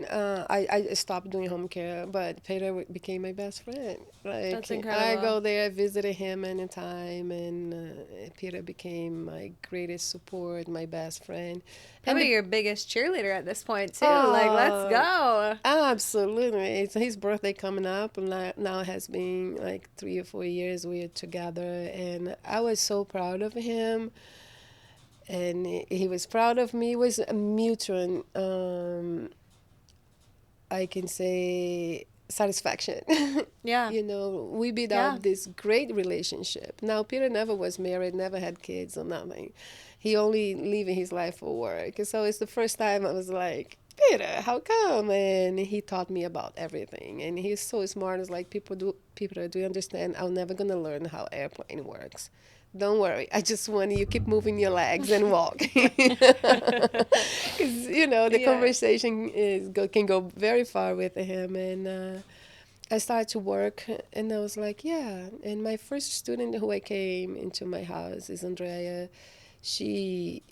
I stopped doing home care, but Peter became my best friend. Like, That's I incredible. go there, visited him anytime, and Peter became my greatest support, my best friend. Probably your biggest cheerleader at this point too. Like, let's go. Absolutely. It's his birthday coming up. Now has been like 3 or 4 years we're together, and I was so proud of him. And he was proud of me. It was a mutual, I can say, satisfaction. Yeah. You know, we built Yeah. up this great relationship. Now, Peter never was married, never had kids or nothing. He only living his life for work. So it's the first time I was like, "Peter, how come?" And he taught me about everything. And he's so smart. It's like, People, do you understand? I'm never going to learn how airplane works. Don't worry. I just want you keep moving your legs and walk. Because, the Yeah. conversation can go very far with him. And I started to work, and I was like, yeah. And my first student who I came into my house is Andrea. She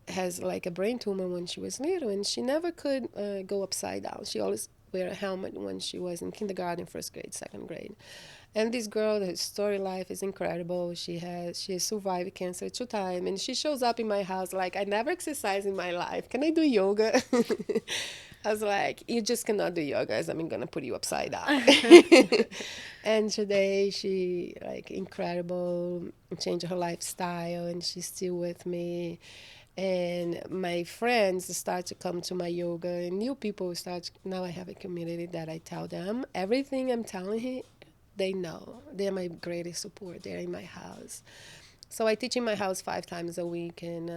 has like a brain tumor when she was little, and she never could go upside down. She always wear a helmet when she was in kindergarten, first grade, second grade. And this girl, her story life is incredible. She has survived cancer 2 times, and she shows up in my house like, "I never exercised in my life. Can I do yoga?" I was like, you just cannot do yoga, as I'm gonna put you upside down. And today she like incredible, changed her lifestyle, and she's still with me. And my friends start to come to my yoga, and new people start. Now I have a community that I tell them everything I'm telling him. They know. They're my greatest support. They're in my house. So I teach in my house 5 times a week, and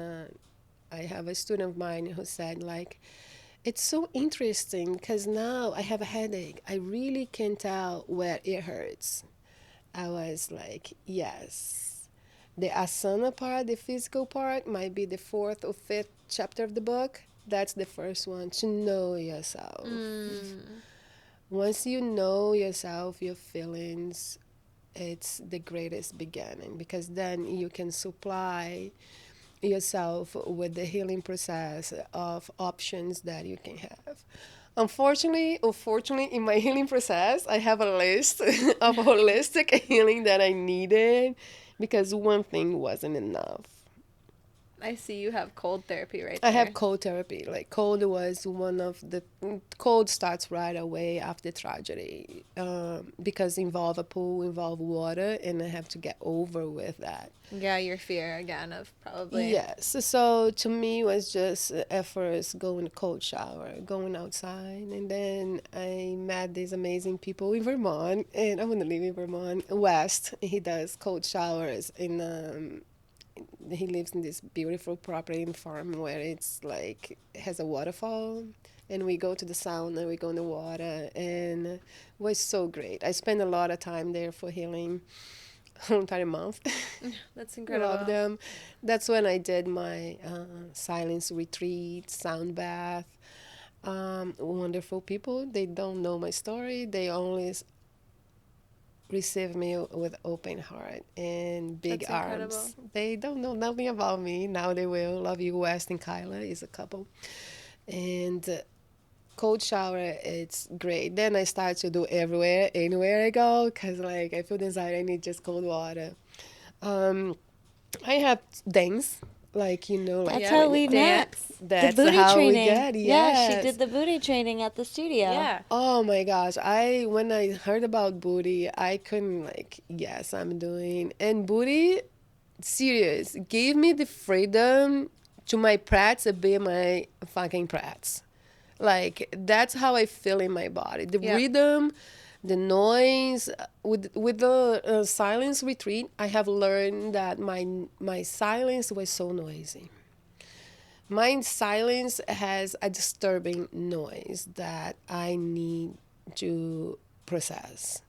I have a student of mine who said like, it's so interesting because now I have a headache. I really can tell where it hurts. I was like, yes. The asana part, the physical part, might be the fourth or fifth chapter of the book. That's the first one, to know yourself. Once you know yourself, your feelings, it's the greatest beginning, because then you can supply yourself with the healing process of options that you can have. Unfortunately, in my healing process, I have a list of holistic healing that I needed, because one thing wasn't enough. I see you have cold therapy right I there. have cold therapy. Like cold was one of the cold starts right away after tragedy, because involve a pool, involve water, and I have to get over with that. Yeah, your fear again of probably. Yes. So to me, it was just at first going to cold shower, going outside, and then I met these amazing people in Vermont, and I want to live in Vermont. West, he does cold showers in. He lives in this beautiful property and farm where it's like has a waterfall, and we go to the sauna, we go in the water, and it was so great. I spent a lot of time there for healing, entire month. That's incredible. Love them. That's when I did my silence retreat, sound bath. Wonderful people. They don't know my story. They only receive me with open heart and big That's arms. incredible. They don't know nothing about me. Now they will. Love you, West and Kyla is a couple. And cold shower, it's great. Then I start to do everywhere, anywhere I go, because like I feel the anxiety, I need just cold water. I have dance, like like That's how we met. that's the booty how training. we get. Yeah, she Yes. did the booty training at the studio. Yeah. Oh my gosh, I when I heard about booty, I couldn't like, yes, I'm doing. And booty, serious, gave me the freedom to my prats be my fucking prats. Like that's how I feel in my body. The Yeah. rhythm, the noise. With the silence retreat, I have learned that my silence was so noisy. My silence has a disturbing noise that I need to process.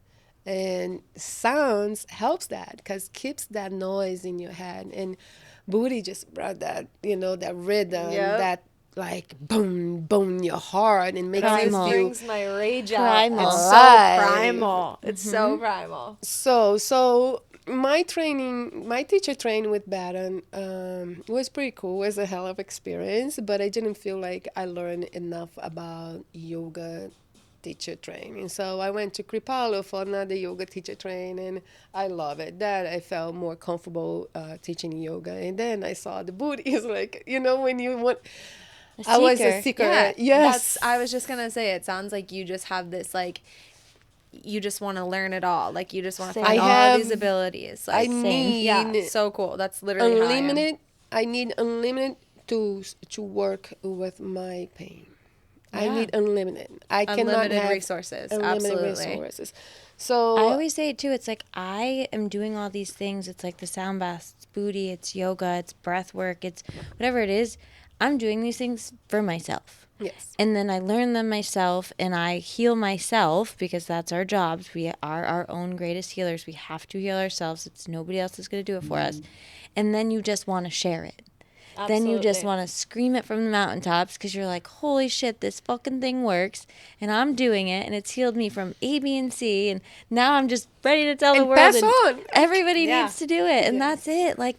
And sounds helps that because keeps that noise in your head. And booty just brought that, that rhythm, Yep. that like boom, boom in your heart and makes Primal. you This feel brings my rage Primal. out. It's Alive. so primal. It's so primal. So my training, my teacher training with Baton was pretty cool. It was a hell of experience, but I didn't feel like I learned enough about yoga teacher training. So I went to Kripalu for another yoga teacher training. I love it. That I felt more comfortable teaching yoga. And then I saw the booty. It's like, when you want... I was a seeker. Yeah. Yes. I was just gonna say, it sounds like you just have this like, you just want to learn it all. Like you just want to Same. find I all have- these abilities. I Like, need yeah, so cool. That's literally how I am. unlimited. I need unlimited tools to work with my pain. I Yeah. need unlimited. I cannot Unlimited have resources. unlimited Absolutely. resources. So I always say it too. It's like I am doing all these things. It's like the sound baths, it's booty, it's yoga, it's breath work, it's whatever it is. I'm doing these things for myself. yes. And then I learn them myself and I heal myself because that's our jobs. We are our own greatest healers. We have to heal ourselves. It's nobody else that's going to do it for us. And then you just want to share it. Then you just want to scream it from the mountaintops because you're like, holy shit, this fucking thing works. And I'm doing it. And it's healed me from A, B, and C. And now I'm just ready to tell the And world. pass and on. everybody Yeah. needs to do it. And Yes. that's it. Like,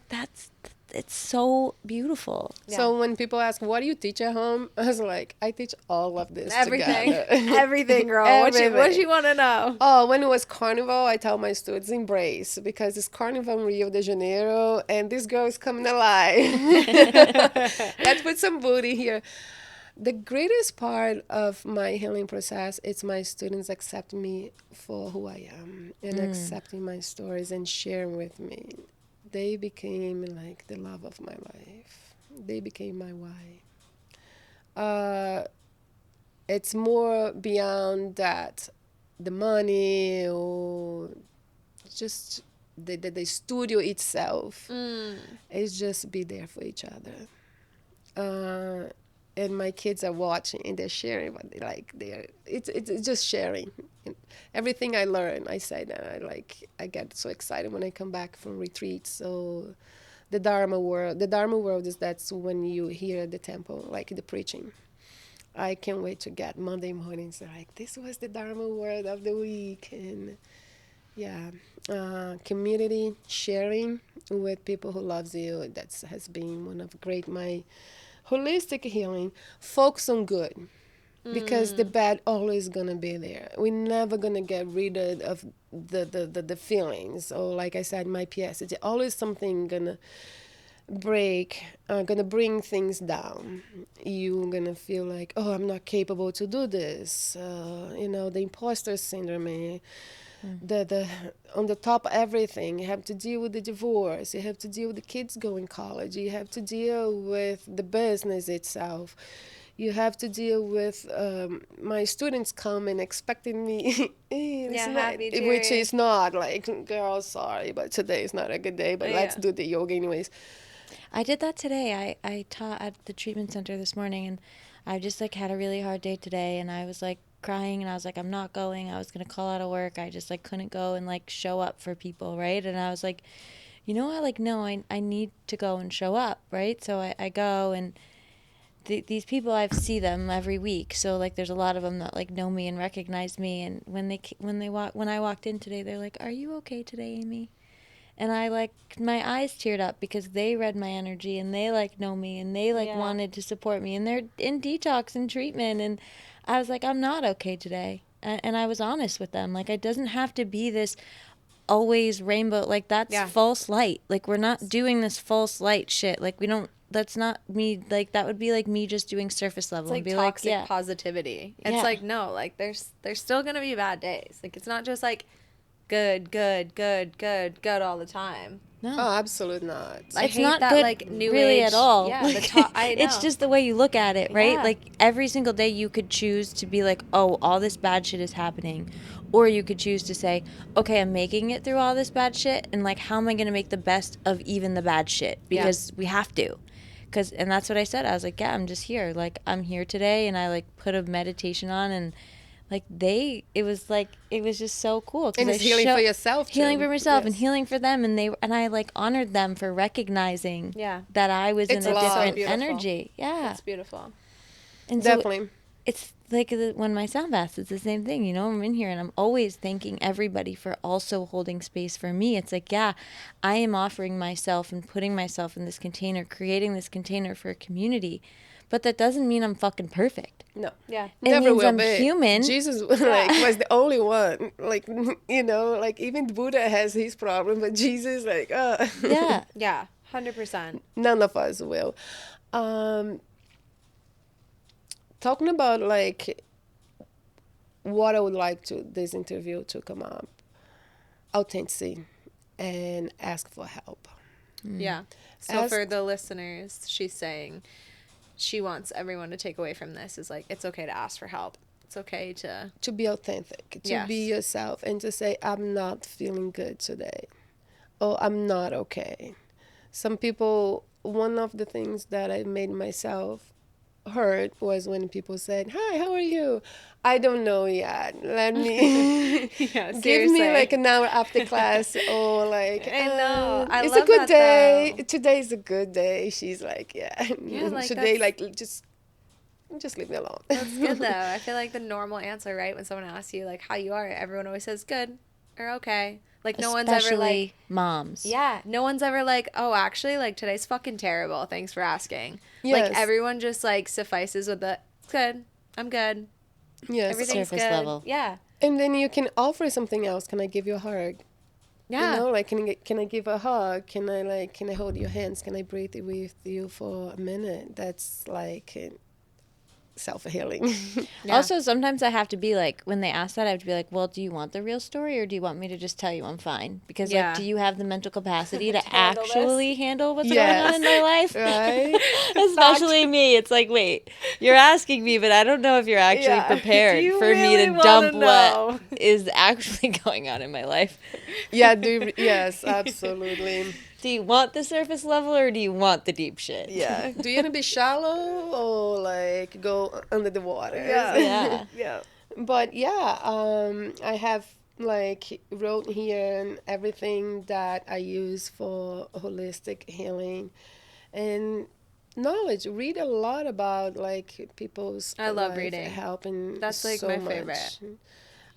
it's so beautiful. So when people ask, what do you teach at home? I was like, I teach all of this Everything. together. Everything, girl. What you Everything. want to know? Oh, when it was carnival, I tell my students embrace because it's carnival in Rio de Janeiro and this girl is coming alive. Let's put some booty here. The greatest part of my healing process is my students accept me for who I am and accepting my stories and sharing with me. They became like the love of my life. They became my why. Uh, it's more beyond that, the money or just the studio itself. It's just be there for each other. And my kids are watching and they're sharing what they like. It's just sharing. And everything I learn, I say that I get so excited when I come back from retreats. So the Dharma world is that's when you hear the temple, like the preaching. I can't wait to get Monday mornings. Like this was the Dharma word of the week, and yeah, community sharing with people who loves you. That has been one of great my holistic healing. Focus on good because the bad always gonna be there. We're never gonna get rid of the feelings. Or like I said, my PS, it's always something gonna gonna bring things down. You're gonna feel like, oh, I'm not capable to do this. The imposter syndrome. The on the top of everything, you have to deal with the divorce. You have to deal with the kids going college. You have to deal with the business itself. You have to deal with my students come and expecting me. It's not, happy which Jerry. is not like, girl, sorry, but today is not a good day. But let's do the yoga anyways. I did that today. I taught at the treatment center this morning, and I just like had a really hard day today, and I was like crying, and I was like, I'm not going. I was gonna call out of work. I just like couldn't go and like show up for people, right? And I was like, you know what? Like, no, I need to go and show up, right? So I go, and these people, I see them every week. So like, there's a lot of them that like know me and recognize me. And when I walked in today, they're like, "Are you okay today, Amy?" And I like my eyes teared up because they read my energy and they like know me and they like wanted to support me and they're in detox and treatment, and I was like, I'm not okay today. And I was honest with them. Like, it doesn't have to be this always rainbow. Like, that's false light. Like, we're not doing this false light shit. Like, we don't. That's not me. Like, that would be like me just doing surface level. It's like and be toxic like, positivity. It's like, no, like there's still gonna be bad days. Like, it's not just like good, good, good, good, good all the time. No. Oh, absolutely not. I It's hate not that good like new really age at all. Yeah, Like, I know. it's just the way you look at it, right? Yeah. Like, every single day you could choose to be like, oh, all this bad shit is happening, or you could choose to say, okay, I'm making it through all this bad shit, and like, how am I going to make the best of even the bad shit? Because we have to. And that's what I said. I was like, yeah, I'm just here. Like, I'm here today, and I like put a meditation on, and like it was just so cool. And it's healing for yourself too. Healing for myself and healing for them, and I like honored them for recognizing that I was in a different energy. Yeah, it's beautiful. And definitely. So it's like when my sound baths, it's the same thing. You know, I'm in here and I'm always thanking everybody for also holding space for me. It's like, yeah, I am offering myself and putting myself in this container, creating this container for a community. But that doesn't mean I'm fucking perfect. No. Yeah. It Never means will I'm be. human. Jesus was the only one. Like, like even Buddha has his problem, but Jesus, like, Yeah. Yeah. 100%. None of us will. Talking about like what I would like to this interview to come up, authenticity, and ask for help. Yeah. So for the listeners, she's saying she wants everyone to take away from this is like, it's okay to ask for help. It's okay to be authentic, to be yourself, and to say, I'm not feeling good today. Oh, I'm not okay. Some people, one of the things that I made myself hurt was when people said, hi, how are you? I don't know yet. Let me give me like an hour after class, or like, I know. I it's love a good that, day. though. Today's a good day. She's like, like today, like, just leave me alone. That's good though. I feel like the normal answer, right, when someone asks you like how you are, everyone always says good or okay. Like no one's ever like moms. Yeah, no one's ever like, oh, actually, like today's fucking terrible. Thanks for asking. Yes. Like everyone just like suffices with the it's good. I'm good. Yes. Everything's Surface good. level. Yeah. And then you can offer something else. Can I give you a hug? Yeah. You know, like can I give a hug? Can I hold your hands? Can I breathe with you for a minute? That's like self-healing. Yeah. Also, sometimes I have to be like, when they ask that, I have to be like, well, do you want the real story or do you want me to just tell you I'm fine? Because, Yeah. like, do you have the mental capacity to handle actually handle what's going Yes. on in my life? Right. Especially me. It's like, wait, you're asking me, but I don't know if you're actually Yeah. Do prepared you for me really to wanna dump know? what is actually going on in my life. Yeah, yes, absolutely. Do you want the surface level or do you want the deep shit? Yeah. Do you want to be shallow or like go under the waters? Yeah. Yeah. But yeah, I have like wrote here everything that I use for holistic healing and knowledge. Read a lot about like people's I love life reading. helping That's like so my much. favorite.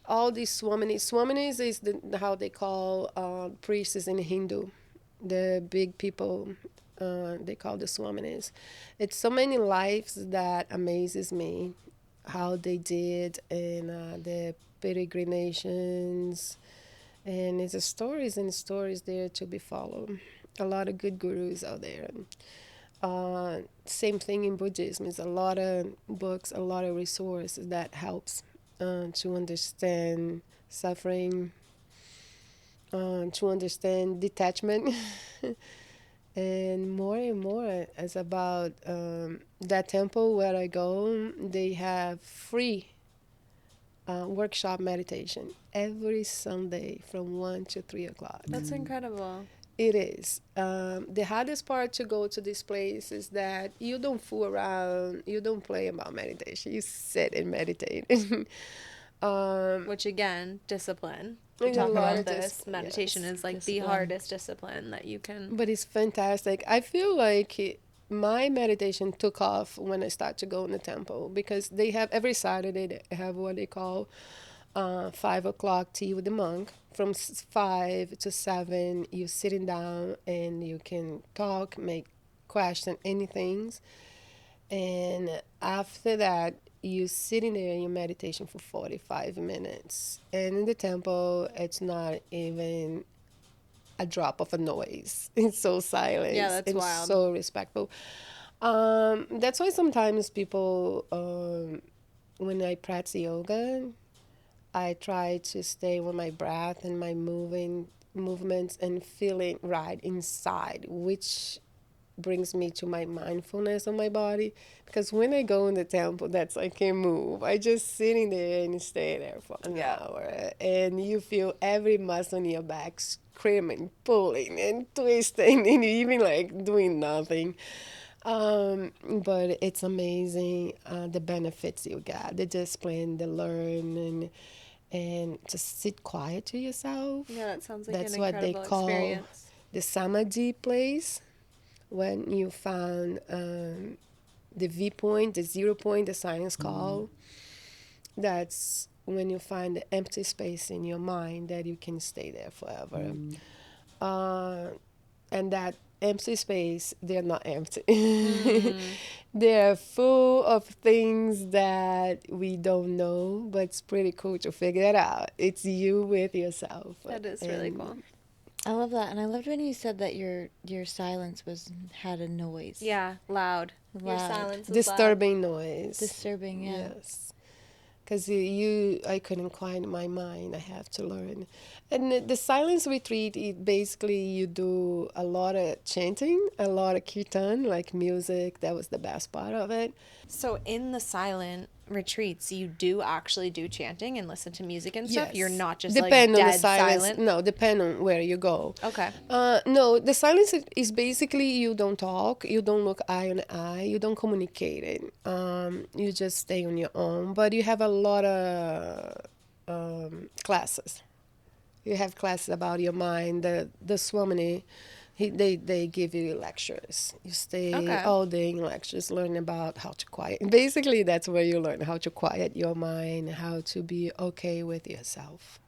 All these Swaminis is how they call priests in Hindu, the big people. They call the Swaminis. It's so many lives that amazes me, how they did and the peregrinations, and it's a stories and stories there to be followed. A lot of good gurus out there. Same thing in Buddhism. There's a lot of books, a lot of resources that helps to understand suffering, to understand detachment, and more. It's about that temple where I go. They have free workshop meditation every Sunday from 1 to 3 o'clock. That's incredible. It is. The hardest part to go to this place is that you don't fool around, you don't play about meditation, you sit and meditate. Which again, discipline. We There's a talk lot about of this. Meditation yes. is like the Discipline. hardest discipline that you can. But it's fantastic. I feel like my meditation took off when I started to go in the temple because they have every Saturday they have what they call 5 o'clock tea with the monk. From 5 to 7, you're sitting down and you can talk, make question anything. And after that, you sitting there in your meditation for 45 minutes. And in the temple, it's not even a drop of a noise. It's so silent Yeah, that's and wild. so respectful. That's why sometimes people, when I practice yoga, I try to stay with my breath and my movements and feeling right inside, which brings me to my mindfulness of my body. Because when I go in the temple, that's I can't move. I just sitting there and stay there for an hour, and you feel every muscle in your back screaming, pulling, and twisting, and you even like doing nothing. But it's amazing the benefits you got, the discipline, the learn, and just sit quiet to yourself. Yeah, that sounds like That's an what they incredible call experience. the samadhi place. When you found the viewpoint, the 0 point, the science call, that's when you find the empty space in your mind that you can stay there forever. And that empty space, they're not empty. They're full of things that we don't know, but it's pretty cool to figure it out. It's you with yourself. That is really cool. I love that, and I loved when you said that your silence had a noise. Yeah, loud. Your Loud. silence is Disturbing noise. Disturbing, yeah. Yes. Because I couldn't quiet my mind. I have to learn. And the silence retreat, basically you do a lot of chanting, a lot of kirtan, like music. That was the best part of it. So in the silent retreats, you do actually do chanting and listen to music and stuff? Yes. You're not just Depend like on the dead silence. silent? No, depend on where you go. Okay. No, the silence is basically you don't talk, you don't look eye on eye, you don't communicate it. You just stay on your own. But you have a lot of classes. You have classes about your mind. The Swamini, they give you lectures. You stay Okay. all day in lectures, learn about how to quiet. Basically, that's where you learn how to quiet your mind, how to be okay with yourself.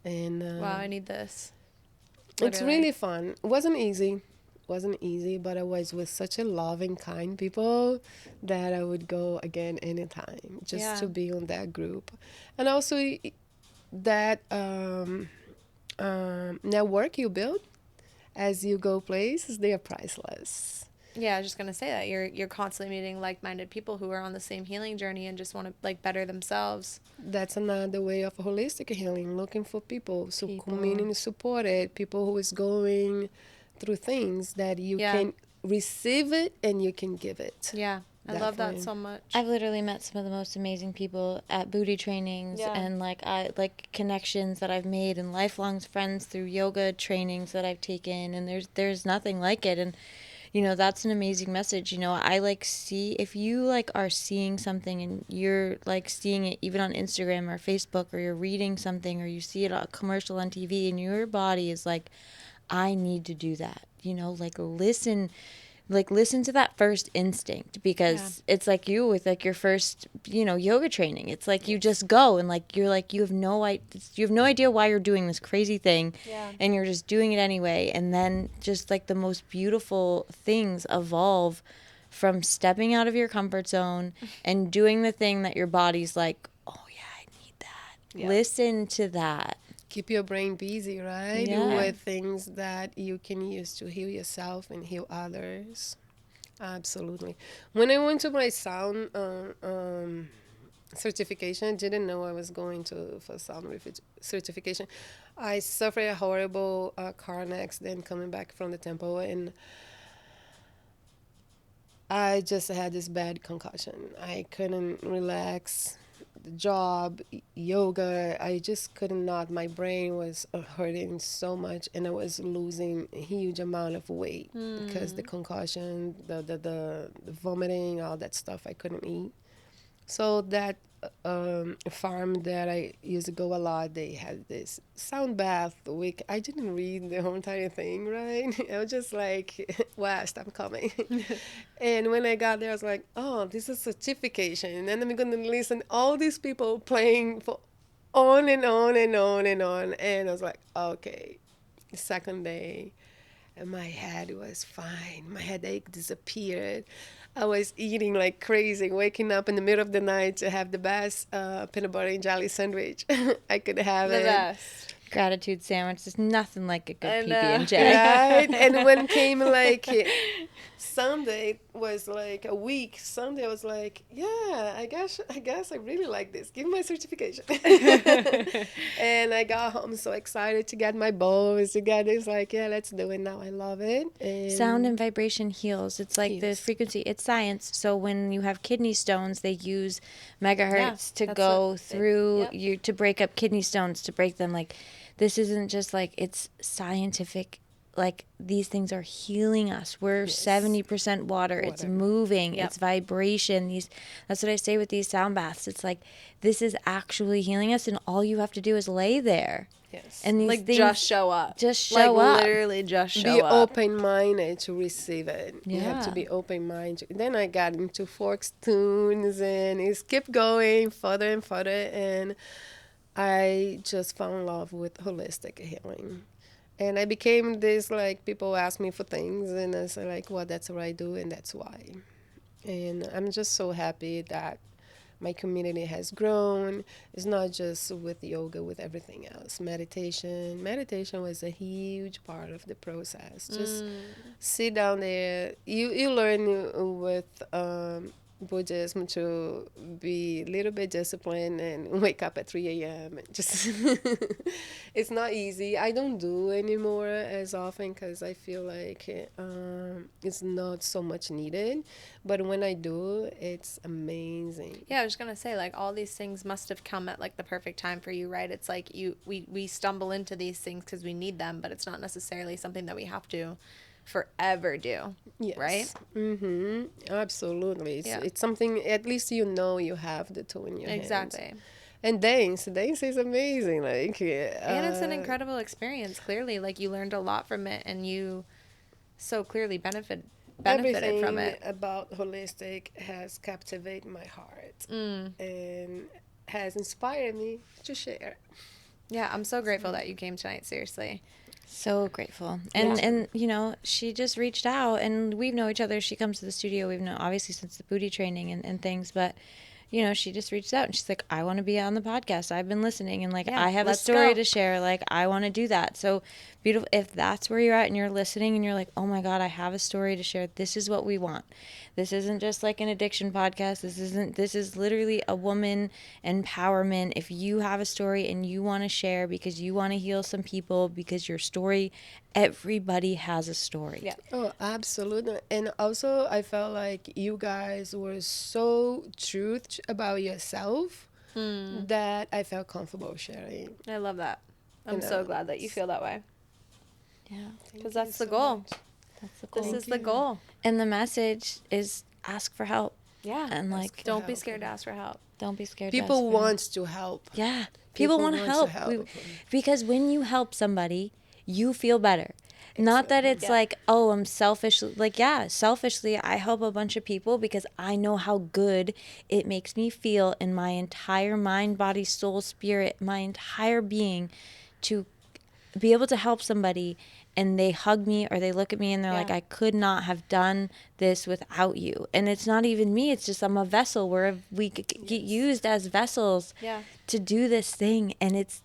And Wow, I need this. it's Literally. really fun. It wasn't easy, but I was with such a loving, kind people that I would go again anytime just Yeah. to be on that group. And also that network you build as you go places, they are priceless. Yeah, I was just gonna say that you're constantly meeting like-minded people who are on the same healing journey and just want to like better themselves. That's another way of holistic healing, looking for people, so People. community supported, people who is going through things that you Yeah. can receive it and you can give it. Yeah, I love that so much. I've literally met some of the most amazing people at booty trainings and like connections that I've made and lifelong friends through yoga trainings that I've taken, and there's nothing like it. And that's an amazing message. I like see if you like are seeing something and you're like seeing it even on Instagram or Facebook, or you're reading something or you see it on a commercial on TV and your body is like, I need to do that. Listen to that first instinct, because it's like you with like your first yoga training. It's like you just go and like you're like you have no idea why you're doing this crazy thing, and you're just doing it anyway, and then just like the most beautiful things evolve from stepping out of your comfort zone and doing the thing that your body's like, oh yeah, I need that. Listen to that. Keep your brain busy, right? Yeah. With things that you can use to heal yourself and heal others. Absolutely. When I went to my sound certification, I didn't know I was going to for sound certification. I suffered a horrible car accident coming back from the temple, and I just had this bad concussion. I couldn't relax. The job, yoga, I just could not. My brain was hurting so much, and I was losing a huge amount of weight because the concussion, the vomiting, all that stuff. I couldn't eat. So that farm that I used to go a lot, they had this sound bath week. I didn't read the whole entire thing, right? I was just like, West, I'm coming. And when I got there, I was like, oh, this is certification. And then I'm going to listen all these people playing for on and on and on and on. And I was like, okay. The second day, and my head was fine. My headache disappeared. I was eating like crazy, waking up in the middle of the night to have the best peanut butter and jelly sandwich I could have. The best. Gratitude sandwich. There's nothing like a good I know. PB&J. Right? And when came like Sunday was like a week. Sunday I was like, yeah, I guess I really like this. Give me my certification. And I got home so excited to get my bowls, to get this, like, yeah, let's do it now. I love it. And Sound and vibration heals. It's like the frequency. It's science. So when you have kidney stones, they use megahertz to go through you to break up kidney stones, to break them. Like, this isn't just like, it's scientific. Like, these things are healing us. We're 70% water. It's moving. It's vibration. That's what I say with these sound baths. It's like, this is actually healing us, and all you have to do is lay there. Yes. And these Like, things, just show up. Just show up. Literally just show be up. open-minded to receive it. You have to be open-minded. Then I got into Forks tunes, and it kept going further and further, and I just found love with holistic healing. And I became this, like, people ask me for things, and I say, like, well, that's what I do, and that's why. And I'm just so happy that my community has grown. It's not just with yoga, with everything else. Meditation was a huge part of the process. Just sit down there. You learn with Buddhism to be a little bit disciplined and wake up at 3 a.m. Just it's not easy. I don't do anymore as often because I feel like it's not so much needed. But when I do, it's amazing. Yeah, I was gonna say, like, all these things must have come at like the perfect time for you, right? It's like we stumble into these things because we need them, but it's not necessarily something that we have to forever do. Yes. Right? Mm-hmm. Absolutely. It's something, at least you know you have the tool in your hands. Exactly. And dance is amazing. Like, and it's an incredible experience. Clearly, like, you learned a lot from it, and you so clearly benefited everything from it. About holistic has captivated my heart and has inspired me to share. Yeah, I'm so grateful that you came tonight. Seriously. So grateful. And you know, she just reached out, and we've known each other. She comes to the studio. We've known obviously since the booty training and things, but you know, she just reached out and she's like, I want to be on the podcast. I've been listening and like, Yeah, I have a let's story go. to share. Like, I want to do that. So beautiful. If that's where you're at and you're listening and you're like, oh my God, I have a story to share. This is what we want. This isn't just like an addiction podcast. This is literally a woman empowerment. If you have a story and you want to share because you want to heal some people, because your story, everybody has a story. Yeah. Oh, absolutely. And also, I felt like you guys were so truth about yourself that I felt comfortable sharing. I love that. You I'm so know, glad that you feel that way. Yeah. Because Thank that's you the so goal. much. That's the goal. This is Thank the you. goal. And the message is ask for help. Yeah. And like, for Don't be help. scared to ask for help. don't be scared. People to ask for help. want to help. Yeah. People want to help. Because when you help somebody, you feel better. Not that it's Yeah. like, oh, I'm selfish. Like, yeah, selfishly, I help a bunch of people because I know how good it makes me feel in my entire mind, body, soul, spirit, my entire being to be able to help somebody and they hug me or they look at me and they're Yeah. like, I could not have done this without you. And it's not even me. It's just I'm a vessel where we get used as vessels Yeah. to do this thing. And it's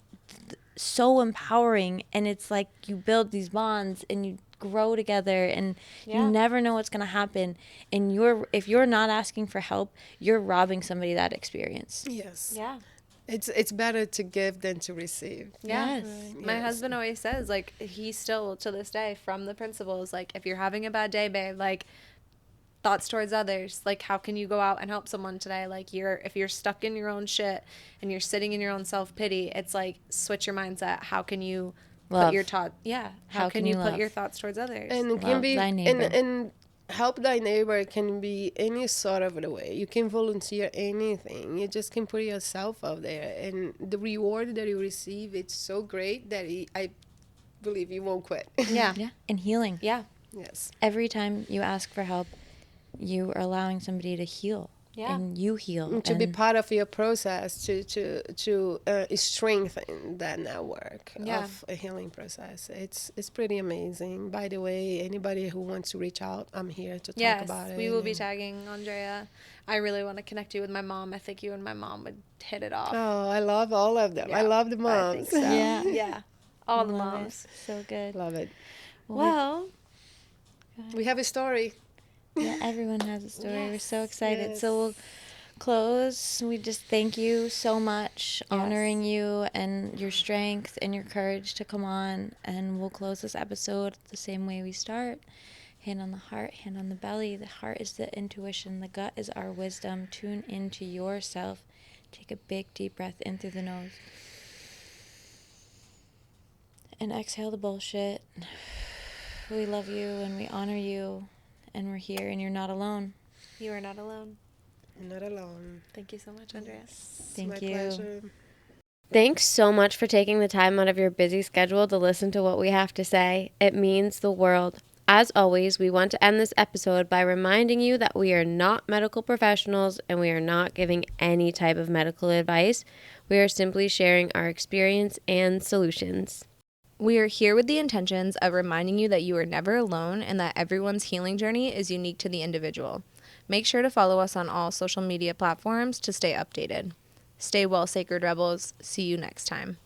so empowering. And it's like you build these bonds and you grow together and Yeah. you never know what's going to happen. And if you're not asking for help, you're robbing somebody that experience. Yes. Yeah. It's better to give than to receive. Yeah. Yes. My Yes. husband always says, like, he still, to this day, from the principles, like, if you're having a bad day, babe, like, thoughts towards others, like, how can you go out and help someone today? Like, if you're stuck in your own shit and you're sitting in your own self-pity, it's like, switch your mindset. How can you Love. put your how can you put love? your thoughts towards others? And it can Love be thy neighbor. and help thy neighbor can be any sort of the way. You can volunteer anything. You just can put yourself out there, and the reward that you receive, it's so great that I believe you won't quit. Yeah. Yeah. And healing. Yeah. Yes. Every time you ask for help, you are allowing somebody to heal. Yeah. And you heal. To be and part of your process to strengthen that network Yeah. of a healing process. It's pretty amazing. By the way, anybody who wants to reach out, I'm here to talk Yes, about it. we will be and- tagging Andrea. I really want to connect you with my mom. I think you and my mom would hit it off. Oh, I love all of them. I Yeah, love the I moms. think so. Yeah. Yeah. All the Love it. moms. So good. Love it. Well, We have a story. Yeah, everyone has a story. We're so Yes, excited. yes. So we'll close. We just thank you so much, honoring you and your strength and your courage to come on. And we'll close this episode the same way we start. Hand on the heart, hand on the belly. The heart is the intuition. The gut is our wisdom. Tune into yourself. Take a big, deep breath in through the nose. And exhale the bullshit. We love you and we honor you. And we're here and you're not alone. you are not alone. You're not alone. Thank you so much, Andrea. Thank My you. pleasure. Thanks so much for taking the time out of your busy schedule to listen to what we have to say. It means the world. As always, we want to end this episode by reminding you that we are not medical professionals and we are not giving any type of medical advice. We are simply sharing our experience and solutions. We are here with the intentions of reminding you that you are never alone and that everyone's healing journey is unique to the individual. Make sure to follow us on all social media platforms to stay updated. Stay well, Sacred Rebels. See you next time.